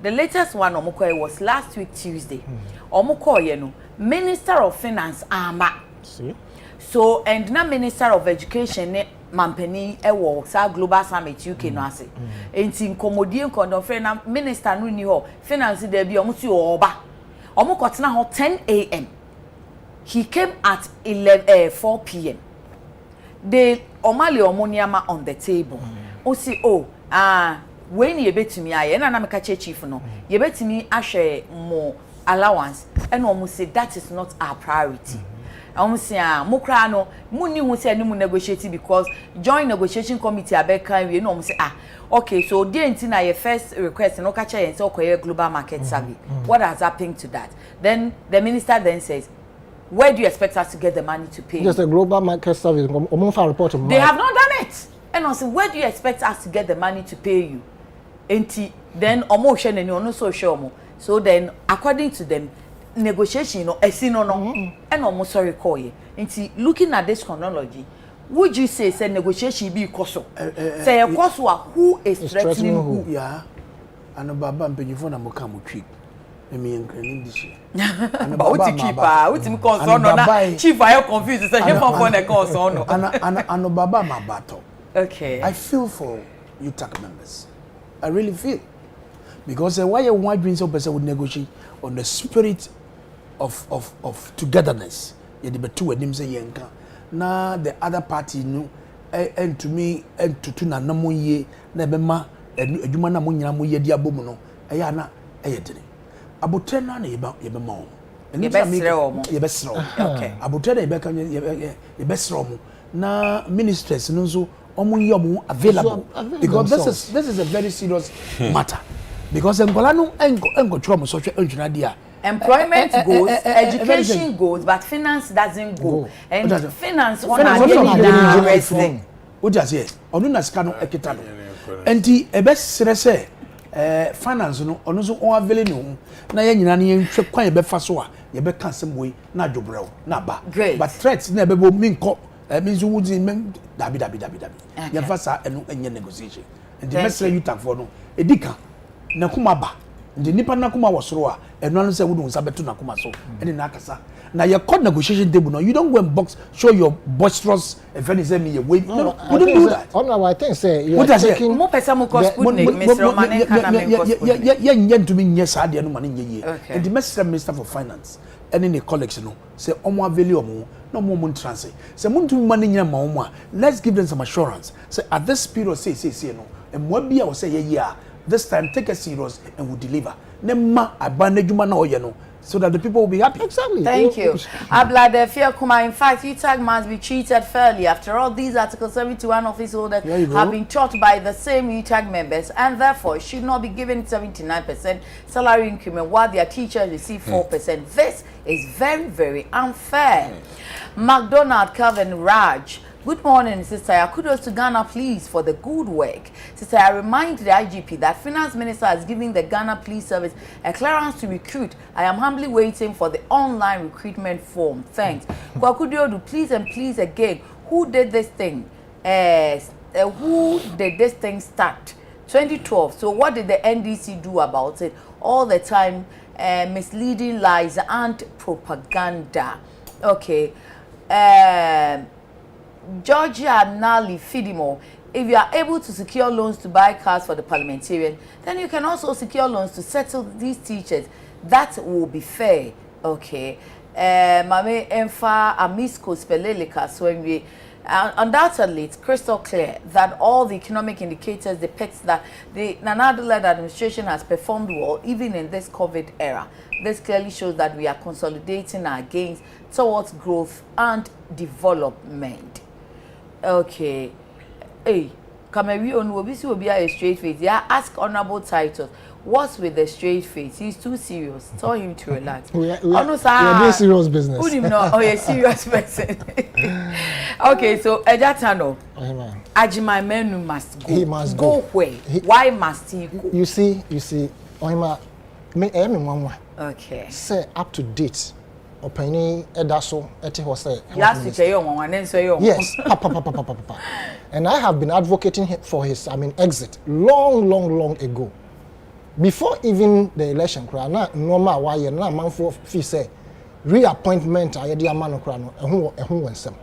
The latest one omukoi was last week Tuesday. Omukoi Minister of Finance ama. See? So and now Minister of Education Mampeni ewo sa Global Summit UK no ase. Enti nkomodie nkondon friend na minister no ni ho finance there bi omuti oba. Omukotena ho 10 a.m. He came at 4 p.m. They omali omoniama on the table. O si when ye betumi aye na meka chief no ye betumi ahwe mo allowance and omo say that is not our priority. Omo say mokra no muni hu say ni mu negotiate because joint negotiation committee abeka we no omo say okay so the na your first request no ka che say okoye global market survey. What has happened to that? Then the minister then says, where do you expect us to get the money to pay? Just a global market service. They have not done it. And also, where do you expect us to get the money to pay you? Then omo share and you no so sure. So then, according to them, negotiation no esino no and omo sorry call ye. Looking at this chronology, would you say negotiation be koso? Say a koso who is threatening who? Yeah. And baba mpenjifo na mukamu tweet. Me enkrani this year. But what you keep what you concern na chief are confused say him for na concern no. And baba mabato. Okay. I feel for UTAC members. I really feel. Because why you want dreams of person would negotiate on the spirit of togetherness. You the two and him say yenka. Na the other party no and to me and to na no ye na bema adwuma na mo nyina mo ye dia bomu no eya na eyedene abotre na ye be ma o ye be sre okay abotre na ye be kan ye be sre o na ministers no so omo ye omo available because this is a very serious matter because engola no engo twa mo so hwe antwina dia employment goes, education goes, but finance doesn't go. And finance on a what does he? Onu na sika no ekita no. Enti ebe sere se finance no onu so on avele no na ye nyina ne nhwe kwan ye be fa so a ye be kan semwe na adwobrɛw na ba. But threats na be bo minko means would dabi. Ye fa sa enu enye negotiation. Enti mesre yuta for no edika na kuma ba. Ndi nipa na kuma wasoro a enu anu se wudu nsa beto na kuma so eni na akasa na your court negotiation table no you don't go and box show your boisterous if any say me you wait no wouldn't do that. Oh no, I think say you are taking more person mo cause Sputnik Mr. Romane kana me cause ye ntumi nye sa de no ma nye ye and the minister for finance any ne colleagues no say omo aveli omo no mo transfer say mo ntumi ma nya ma omo a let's give them some assurance say at this period say no and mo bia we say ye a this time take it serious and we deliver nema abanejuma na oye no so that the people will be happy. Exactly. Thank you. Ablade Fear Kuma. In fact, UTAG must be treated fairly. After all, these Article 71 office holders have been taught by the same UTAG members and therefore should not be given 79% salary increment while their teachers receive 4%. This is very, very unfair. McDonald, Calvin, Raj. Good morning, Sister. Kudos to Ghana, please, for the good work. Sister, I remind the IGP that Finance Minister is giving the Ghana Police Service a clearance to recruit. I am humbly waiting for the online recruitment form. Thanks. Kwakudiodu, please and please again, who did this thing? Who did this thing start? 2012. So what did the NDC do about it? All the time, misleading lies and propaganda. Okay. Georgia Nali Fidimo, if you are able to secure loans to buy cars for the parliamentarian, then you can also secure loans to settle these teachers. That will be fair. Okay. Mame Enfa Amisco Spelelika, so we undoubtedly it's crystal clear that all the economic indicators depict that the Nana-led administration has performed well even in this COVID era. This clearly shows that we are consolidating our gains towards growth and development. Okay. Hey, Kameri on Wobisi will be a straight face. Yeah, ask honorable titles. What's with the straight face? He's too serious. Tell him to relax. We are doing serious business. Who didn't know? Oh, you're a serious person. Okay, so Ejatano. Ajima Menu must go. He must go. Go where? Why must he go? You see, Ohima, me okay. Say up to date. Opini edaso eti ho say. Last week you one then so you. Yes. Papa. And I have been advocating for his exit long ago. Before even the election, na normal why na manfo fee say reappointment ayedi amano kra no ehun wensem.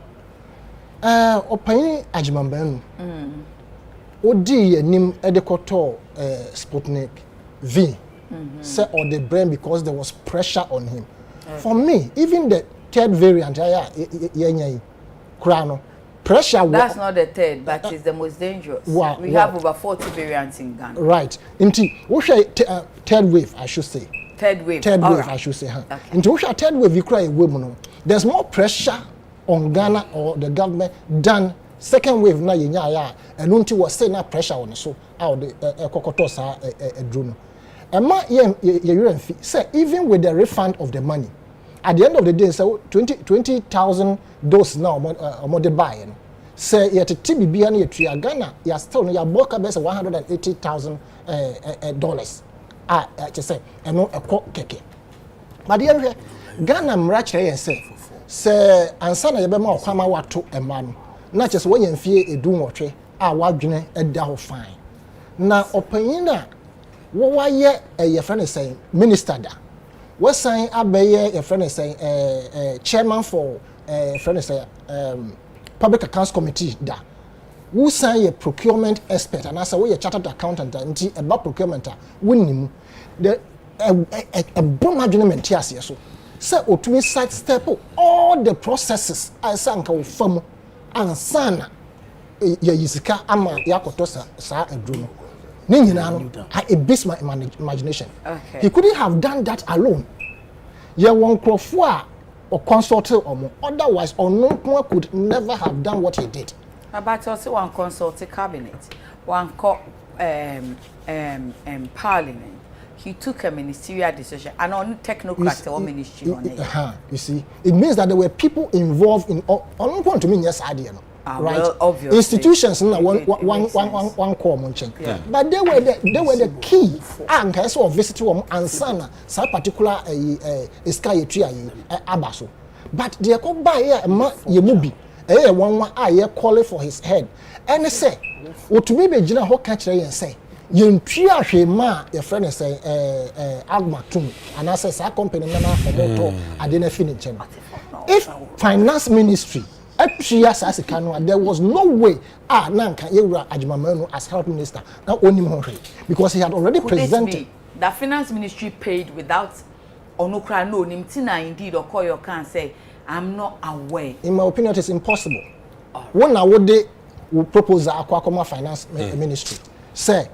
Opani Ajimambenu. Odi enim edekoto Sputnik V. Say or the brain because there was pressure on him. For me, even the third variant krano pressure. That's not the third, but it's the most dangerous. We have over 40 variants in Ghana. Right. Inti, third wave, I should say. Third wave, I should say. Inti, third wave, you cry women. There's more pressure on Ghana or the government than second wave. Na yenya and unti was saying na pressure on so out the kokotosa drone. And my say even with the refund of the money, at the end of the day, so 20,000 doses now more the buying. Say yet TBB and yet Ghana, you are still your book best $180,000 just say and no a cock keke. But the other Ghana mrache say ansana yebema kwama wato e man. Not just when you fear a doom or tree, wadjune a dow fine. Now opinion. What ye your friend is saying, Minister da. What saying Abaye your friend is saying chairman for friend is saying Public Accounts Committee da. Who say a procurement expert and as a way a chartered accountant and about procurement winning the a bon management yes so. So to sidestep all the processes I sank firm and sana ya yisika ama yakotosa sa edruno. It beats my imagination. Okay. He couldn't have done that alone. Yeah, one crofwa or consulted or more. Otherwise, unknown could never have done what he did. But also one consulted cabinet, one parliament. He took a ministerial decision and on technocrat or ministry on it. You see, it means that there were people involved in all. I don't want to mean yes, idea. Right, well, obviously. Institutions one call munching. But they were the key. And I saw visit to ansana some particular sky tree abaso. But they come by here ye mubi. One I call for his head. And they say, what to be Jina ho catch and say, you tria ma your friend is say Agma Tum and I say sa company na for motor I didn't finish. If finance ministry there was no way Nanka Yura Ajimamenu as health minister because he had already presented. The finance ministry paid without Onukra no Nimtina indeed or call your can say I'm not aware. In my opinion, it is impossible. One would they will propose the Aquacoma finance ministry. Say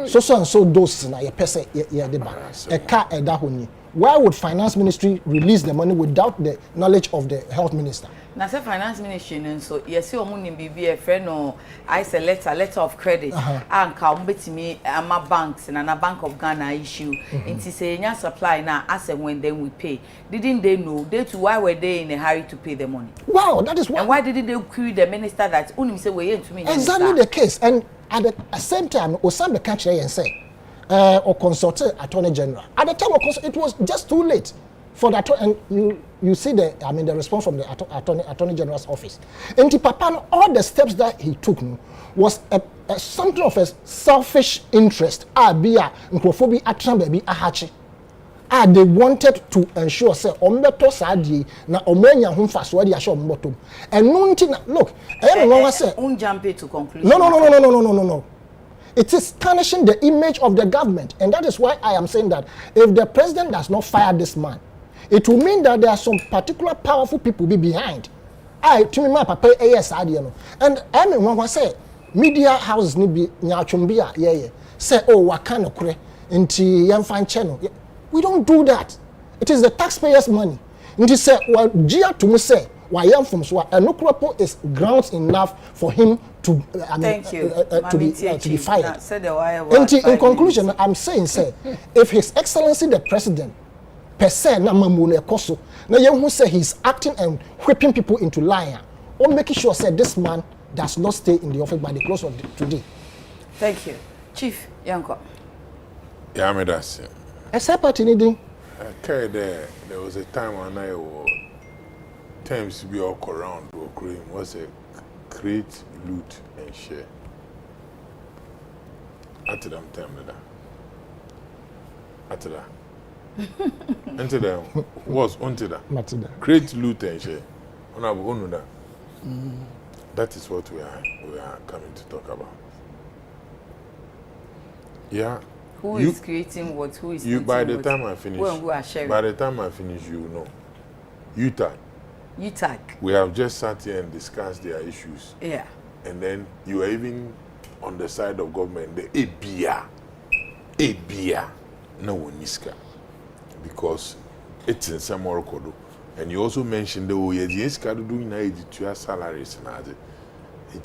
so and so doses na ye pese ye deba. A car e dahoni. Why would finance ministry release the money without the knowledge of the health minister? Now, say finance ministry, so yes, you want to be a friend or I say letter of credit, and come to me, my banks and a Bank of Ghana issue. And to say, your supply now, as and when then we pay. Didn't they know? They too, why were they in a hurry to pay the money? Wow, that is why. And why didn't they query the minister that only say we to me? Exactly the case. And at the same time, Osama catch and say, or consulted Attorney General. At the time, of course, it was just too late for that. And you see the response from the Attorney General's office. And Papa, all the steps that he took was something of a selfish interest. Be a action baby ahachi. they wanted to ensure say ombeto sadi na omanya ho faso de ahye ombotom eno nti na look I say jump to conclusion. no. It is tarnishing the image of the government, and that is why I am saying that if the president does not fire this man, it will mean that there are some particular powerful people be behind. To me, my papa, yes, I know. And I mean, when I say media houses need be nyachumbia, yeah, say, oh, what kind of kure into young fan channel. We don't do that. It is the taxpayers' money. And say, well, Gia to me say, why young from so a no is grounds enough for him to to be fired. In conclusion, I'm saying, say, if His Excellency the President per se na mamune koso na ye who say he's acting and whipping people into lying, or making sure say this man does not stay in the office by the close of today. Thank you, Chief Yanko. Yeah, me that's it. Except at anything. Okay, there was a time when I was times we all around or cream was a create, loot, and share. After them time that. After that. Until then, was until that. Create, loot, and share. That is what we are coming to talk about. Yeah. Who is creating what? Who is you? By the time I finish, who are sharing? By the time I finish, you know. UTAG. We have just sat here and discussed their issues. Yeah. And then you are even on the side of government, the ABIA, no one niska, because it's in some more kodo. And you also mentioned the OYESCA doing 92 salaries and other.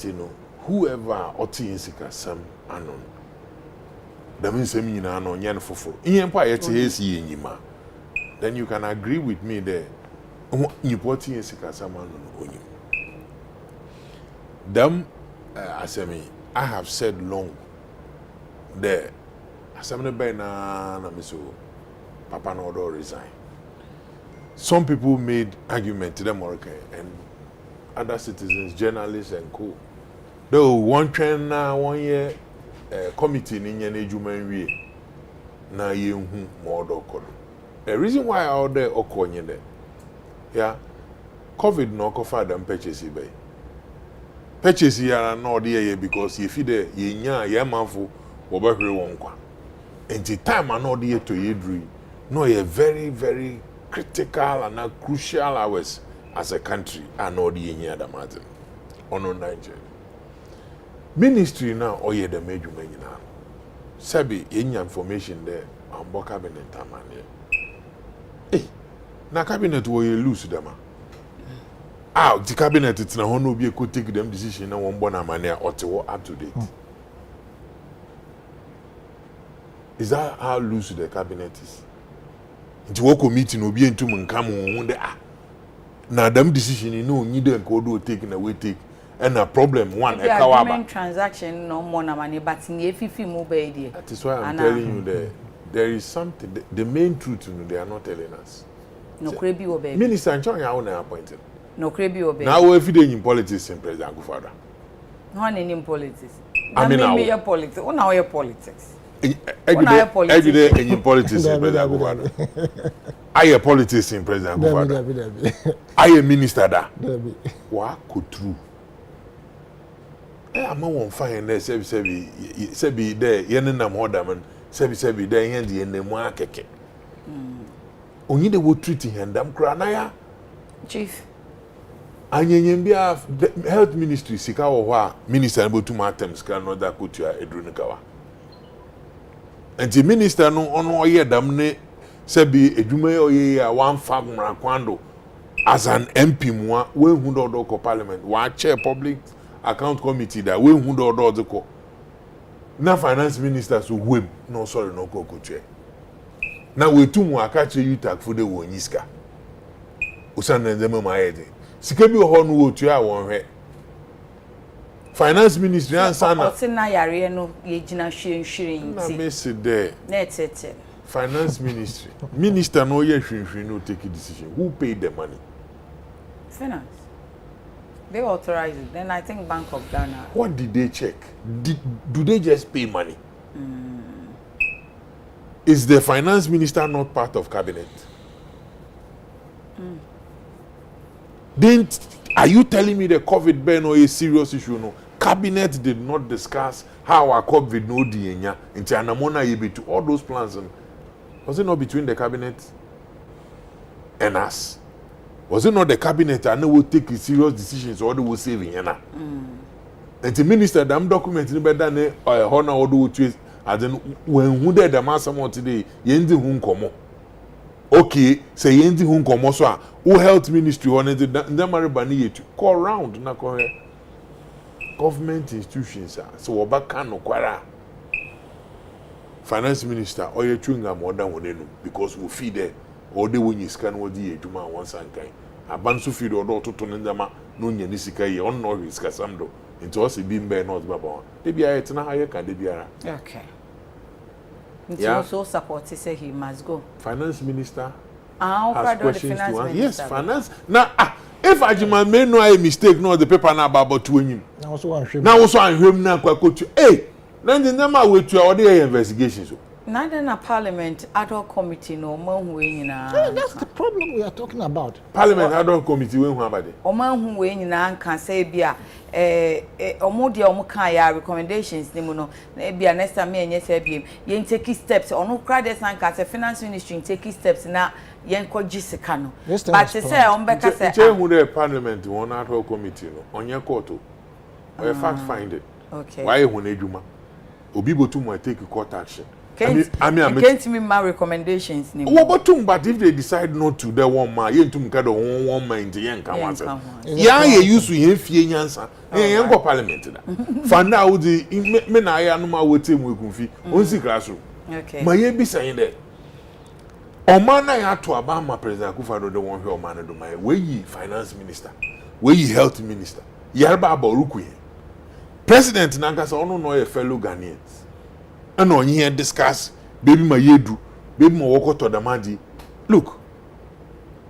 You know, whoever oti insika some anon. That means you know nyan foforo. Then you can agree with me there. You put insika some anon. Them I have said long there. Asamne by na miso Papa no resign. Some people made argument to them and other citizens, journalists and co. Though one trend now 1 year committee in Yejuman na ye more dokodo. The reason why out there okonye there. Yeah. COVID no kofa them purchase by. Purchase ya no there because if you there ye nya ye manfo obehwe wonkwa. Enti time no there to yedri. No ye very very critical and crucial hours as a country and all the any other matter on Nigeria. Ministry now or the major man now. Sabi any information there on board cabinet tamane. Hey, na cabinet will you lose them? The cabinet it's na hono be could take them decision na one bona mania or to up to date. Is that how loose the cabinet is? Nti woko meeting obi entum nkam ho de na them decision no need dem ko do take na we take and a problem one e kawaba transaction no more na money but in efifi mo be there. That is why I'm telling you there is something the main truth they are not telling us. No krebi obe. Minister Nchon ya na appointed. No krebi obe. Now we fit in politics in President Akufo-Addo. No in politics. I mean now politics. O na your politics. Every day in politics in President Akufo-Addo. I a politics in President Akufo-Addo. I a minister da. What could true? I'm on fire there. Sebi there. Yen na mhoda man. Sebi there. Yen di ene mo akeke. Only they would treat him. Dam kranaya. Chief. Anyembia health ministry sika wo ho minister no to matem sika no da kotua edrunikawa. And the minister no ono oye dam ne sebi edwuma oye a one famra kwando as an MP moa we hu do ko parliament wa chair public account committee that we hu do ko na finance minister so wem no sorry no ko chair na we tu mu aka che UTAG for the wonyiska usan na dem ma yede sika bi ho no wotu a won hwe finance ministry answer na otina yare no ye gina hwenhwere nti na me se there na etete finance ministry minister no ye hwenhwere no take a decision who paid the money finance they authorize it then I think Bank of Ghana what did they check do they just pay money Is the finance minister not part of cabinet? Are you telling me the COVID ban or a serious issue? No. Cabinet did not discuss how our COVID no dienya into anamona yebe to all those plans. And was it not between the cabinet and us? Was it not the cabinet and they will take serious decisions or they will save Vienna? And the minister damn document in better than a honor or do choose. And then when who did the master today, yendi hun komo. Okay, say yendi hun komo so who health ministry on it the maribani to call round na call government institutions so obaka no kwara finance minister or you chunga more than one because we feed there or they when you scan what the ejuma once and kind abansu feed or to ndama no nya ni sika ye on no risk asamdo into us be mbe not baba they be a na higher can they be okay. Yeah. Also support say he must go. Finance minister has questions to answer. Yes, finance. Now, if Ajima may know a mistake, no the paper now about to him. Now also I'm him now to hey. Then the number with your other investigations. Neither na parliament ad hoc committee no man who that's the problem we are talking about. Parliament ad hoc committee when who about it. O man who we nyina can say bia omo dia omo kan ya recommendations ni mu no na bia next time me enye say biem ye take steps ono kra dey san ka say finance ministry take steps na ye nkoji sika no but say on be ka say who the parliament one ad hoc committee no onye court o fact find it. Okay. Why hu na edwuma obi botu mo take court action. Can't me my recommendations. But if they decide not to, they want my yen to mkado one mind yen can answer. Yeah, you used to hear fear answer. Yen go parliament. Find out the men I am my way team we confuse. Only classroom. Okay. My yen be saying that. Omana ya to Obama President Akufo-Addo the one who man do my way ye finance minister, way ye health minister. Yarba Aborukwe. President Nankasa ono no a fellow Ghanaians. And on here discuss baby my yedu, baby my walk to the madi. Look,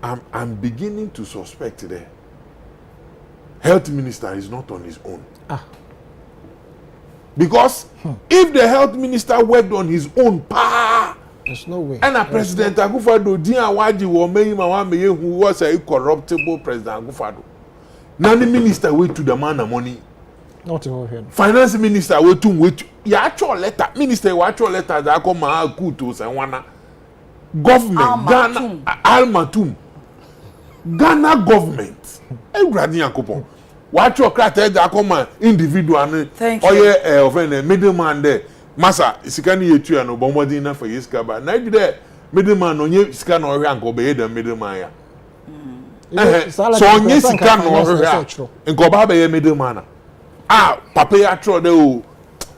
I'm beginning to suspect the health minister is not on his own. Because if the health minister worked on his own, there's no way. And a President Akufo-Addo dia waji wo meyi ma wa meye who was a corruptible President Akufo-Addo. Now the minister wait to the man the money. Not over here. Finance minister wait. Ya actual letter. Minister actual letter that come to say one. Government Ghana Al-Matum. Ghana government. Everybody yakopon. What your crater that come individual thank you. Middleman there. Massa sikani yetu ya no bomodi na for yeska ba. Na there middleman onye sika no hwe anko be the middleman ya. So onye sika no hwe anko ba be middleman. Papa ya tro de o.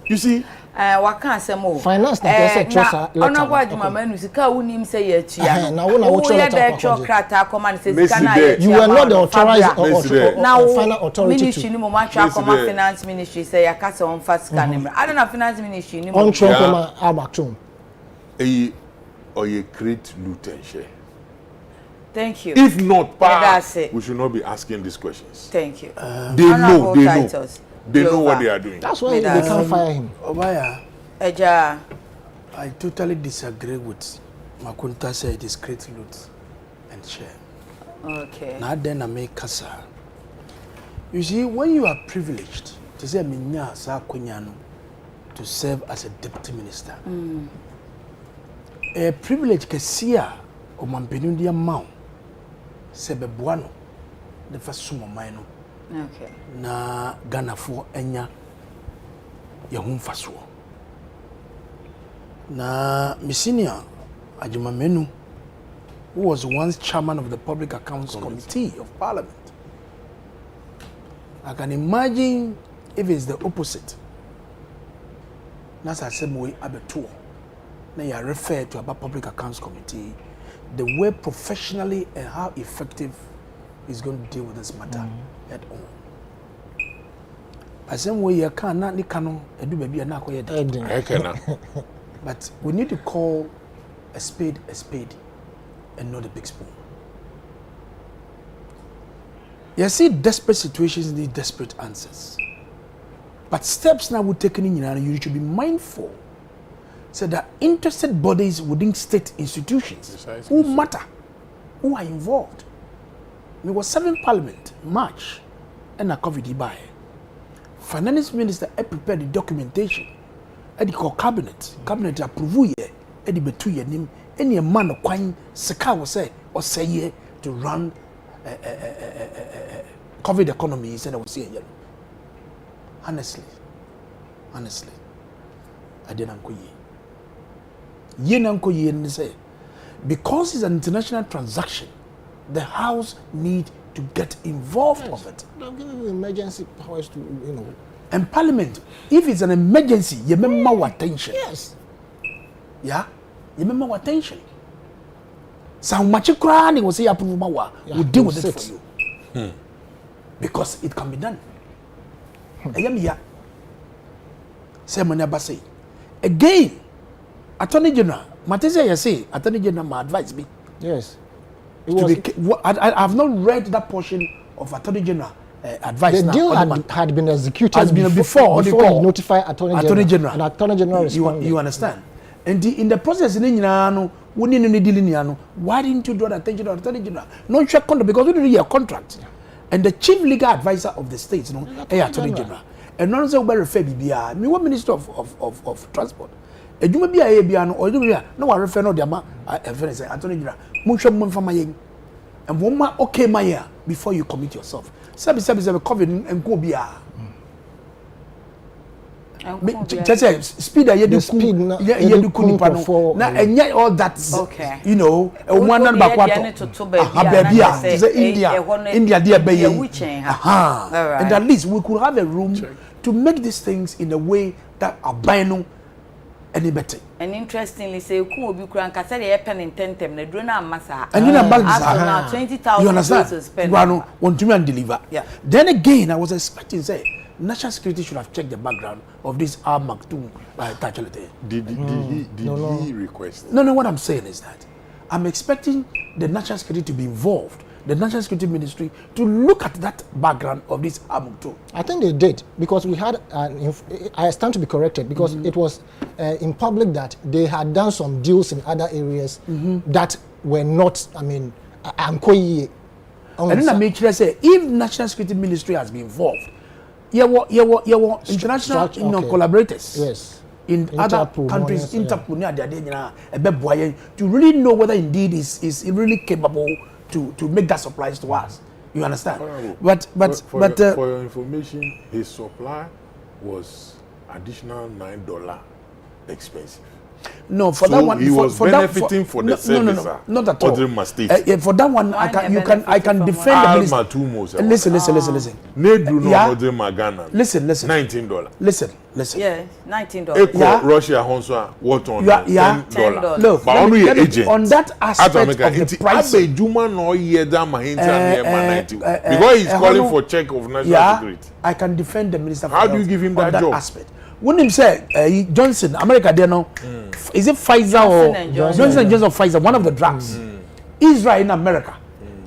You see? Waka asemo. Finance na pese chosa. Ona kwa juma manu sika unim say ye tua. Na wona wo tro krata come say sika na ye. You were not the authorized final authority. Ministry ni mo matwa come finance ministry say ya kasa on fast sika nem. I don't know finance ministry ni mo. On tro come abatum. Or create loot and share. Thank you. If not, we should not be asking these questions. Thank you. They know what they are doing. That's why they can't fire him. Obaya, Eja, I totally disagree with Makunta said it is create loot and share. okay. Now then I make kasa. You see, when you are privileged to say minya sa kunyano to serve as a deputy minister, a privilege kesia o mampenundia mount sebe buano the first sumo maino. Okay. Na Ghana for enya ya humfaso. Na Misinia Ajimamenu, who was once chairman of the Public Accounts Committee of Parliament. I can imagine if it's the opposite. That's the same way abetuo. Now you are referred to about Public Accounts Committee, the way professionally and how effective is going to deal with this matter at all. The same way you can not do baby and not but we need to call a spade and not a big spoon. You see, desperate situations need desperate answers. But steps now we're taking in, you should be mindful. So there are interested bodies within state institutions who matter, who are involved. We were 7 Parliament, March, and a COVID by. Finance Minister prepared the documentation. At the cabinet approve ye, at the betu ye nim, any man of quine, Seka was say, or say ye to run COVID economy, he said I was saying. Honestly, I didn't go ye. Ye and say, because it's an international transaction, the House need to get involved of it. Don't give you emergency powers to, And Parliament, if it's an emergency, you remember our attention. Yes. Yeah? You remember our attention. So much crying will say approve mawa. We'll deal with it for you. Because it can be done. I am here. Say say. Again, Attorney General, Matese you say, Attorney General my advice me. Yes. I have not read that portion of Attorney General advice. The deal had been executed has been before you notify Attorney General. And Attorney General responded. You understand? And in the process, why didn't you draw the attention of Attorney General? No check contract because we didn't hear a contract. And the chief legal advisor of the state, Attorney General. And none of them will refer BBI. Me, what Minister of Transport. And you may be a BBI or you no one refer no Dama, Attorney General. And one more okay, my year before you commit yourself. Sabi COVID and go be just say speed you do speed you do kunipa na enye all that one number India there be and at least we could have a room to make these things in a way that are binding any better. And interestingly, say ku obi kura nka say dey pen intentem na duro na amasa. And you know now 20,000 you understand? Want to deliver. Yeah. Then again, I was expecting say national security should have checked the background of this Mark II casualty. Did he request? No. What I'm saying is that I'm expecting the national security to be involved, the National Security Ministry, to look at that background of this Mark II. I think they did because we had. I stand to be corrected because it was in public that they had done some deals in other areas that were not. I mean, I'm going. And then I make sure say if National Security Ministry has been involved. You want international collaborators. Yes. In other countries, Interpol, to really know whether indeed is really capable to make that supplies to us. You understand? But for your information, his supply was additional $9 expensive. No, for that one he was benefiting for the service. No, not at all. For that one, I can defend the minister. Listen. Listen. $19. Listen. Yeah, $19. Russia Honsa what on $10. Look, but only agent on that aspect of the price. Because he's calling for check of national security. I can defend the minister. How do you give him that job? Aspect. When him say Johnson, America there now, is it Pfizer or Johnson & Johnson or Pfizer, one of the drugs. Israel in America.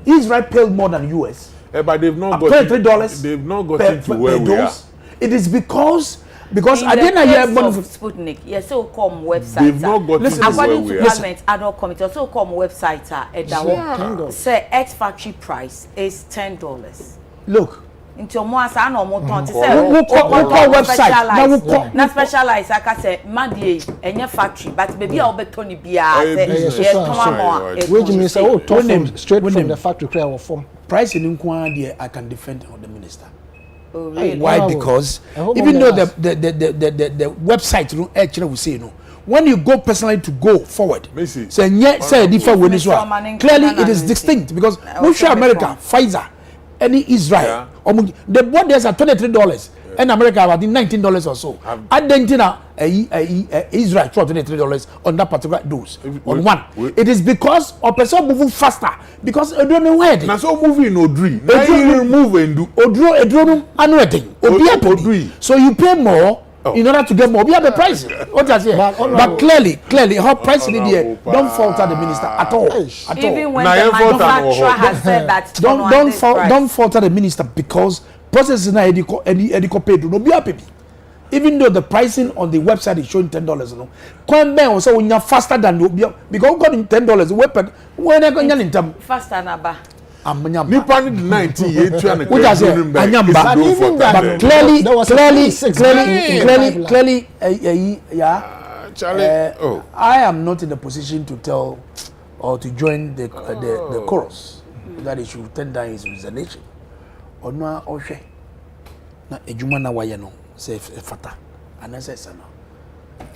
Israel paid more than US. But they've not got $23. They've not got to where we are. It is because I didn't hear one of Sputnik. Yes, so come website. They've not got to according to Parliament ad hoc committee, so come website. Say X factory price is $10. Look. Into more as I know more to say website na specialize aka say madie enye factory but baby a obetoni bia say which means straight from the factory clear or form price in Nkwa there I can defend on the minister. Why? Because even though the website you know actually will say no, when you go personally to go forward say different when clearly it is distinct because America Pfizer any Israel the board there's at $23 and America about $19 or so. Argentina Israel $23 on that particular dose on one. It is because a person moving faster because I don't know where now so moving Odri now move and do Odro so you pay more in order to get more. We have the price. What I say, but clearly, how price in India don't falter the minister at all. Even when the manufacturer has said that, don't falter the minister because process is not any paid. No be happy. even though the pricing on the website is showing $10, no, come back also when you're faster than you because we got in $10. Weapon when I go in term faster naba. Nipa ni 90 ye tu an which I say anyamba but clearly yeah Charlie I am not in a position to tell or to join the chorus that he should tender his resignation or no ohwe na ejuma na waye no say fata and I say sana.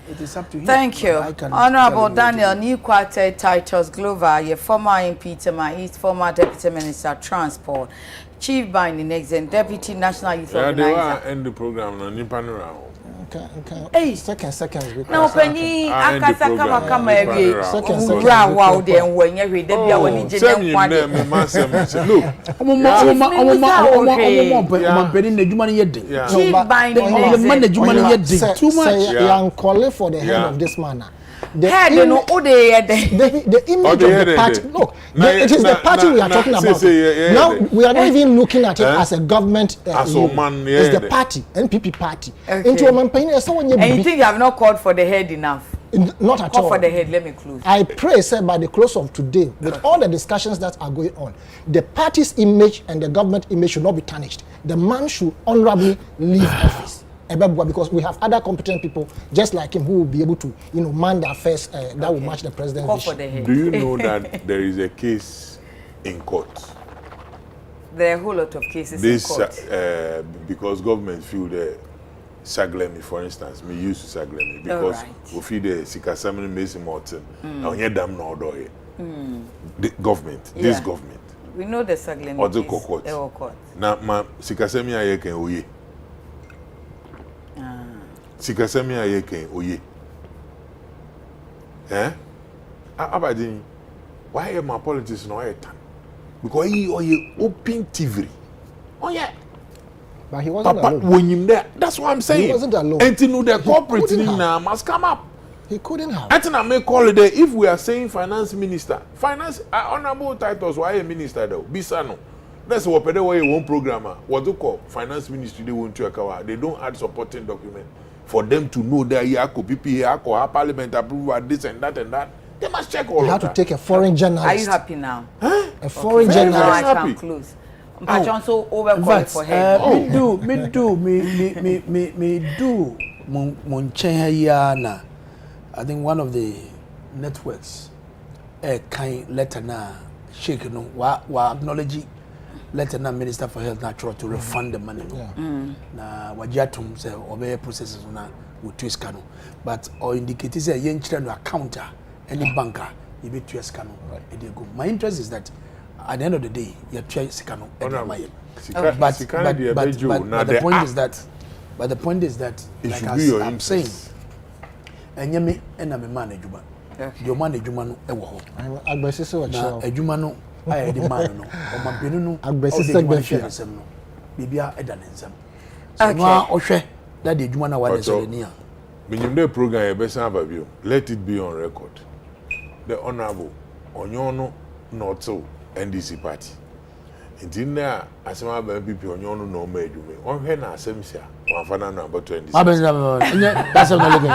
It is up to him. Thank you. Honorable Daniel Nikwate Titus Glover, your former MP Tema East, former Deputy Minister Transport, Chief Binding Exec, Deputy National Youth Organizer. Yeah, they end the program no nipa no ra. Hey, second. Now, Penny, Akasa kama ewe. Ura wow de enwenye we de bia wani jene kwade. Me masem. Look. Penny na juma ni yede. Chief Binding Exec. Too much. I'm calling for the head of this man. The head no ode the image of the party. Look, it is the party we are talking about. Now we are not even looking at it as a government. It's the party, NPP party. Into a campaign, and you think you have not called for the head enough? Not at all. For the head, let me close. I pray, sir, by the close of today, with all the discussions that are going on, the party's image and the government image should not be tarnished. The man should honorably leave office. Because we have other competent people just like him who will be able to, man the affairs that will match the president's vision. Do you know that there is a case in court? There are a whole lot of cases in court. Because government feel the Saglemi, for instance, me used to Saglemi because we feel the Sikasamini Mason Morton. Now here damn no door. The government, this government. We know the Saglemi. Or the court. Now ma Sikasemi ayeke oye. Sikasemi ayeke oye. Abadini, why am my politics no tan? Because he open TV. Oh yeah. But he wasn't alone. When you there, that's what I'm saying. He wasn't alone. And to know the corporate now must come up. He couldn't have. And I make holiday if we are saying finance minister. Finance honorable titles why a minister though? Bisano. That's what they one programmer. What do call finance ministry they want to account. They don't add supporting document for them to know that Yako PP Yako parliament approval this and that and that. They must check all of that. You have to take a foreign journalist. Are you happy now? Huh? A foreign journalist. I can close. But also over for head. Me do Monchena. I think one of the networks kind letter na shake no wa acknowledge letter na Minister for Health Natural to refund the money. Na wajatum say obey processes na with twist cano. But or indicate say yen children no accounter any banker you be twist cano. My interest is that at the end of the day you try sikano. But the point is that like I'm saying enyeme na me man adwuma the man adwuma no e wo ho agbesese o na adwuma no aye di man no o mampenu no agbesese gbefi no bibia eda ne nsam so no ohwe that the adwuma na wa de so ni a minim the program e be san ba bio let it be on record the honorable onyono not so NDC party intina asema ba MPP onyono no ma adwuma ohwe na asemsia Wafana no about 20. That's not looking.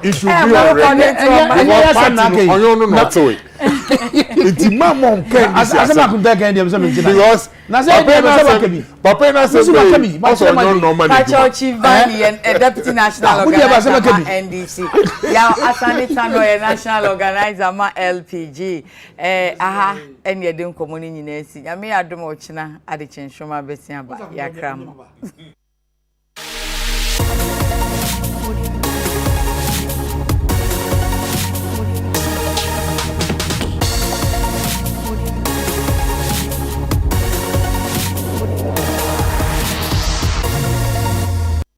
It should be on record. It's mom because Papa said Chief Bani and Deputy National Organizer NDC. Yeah, Asani Tano National Organizer ma LPG. And you don't communicate. I may add more China Adekye Nsroma besia ba yakram.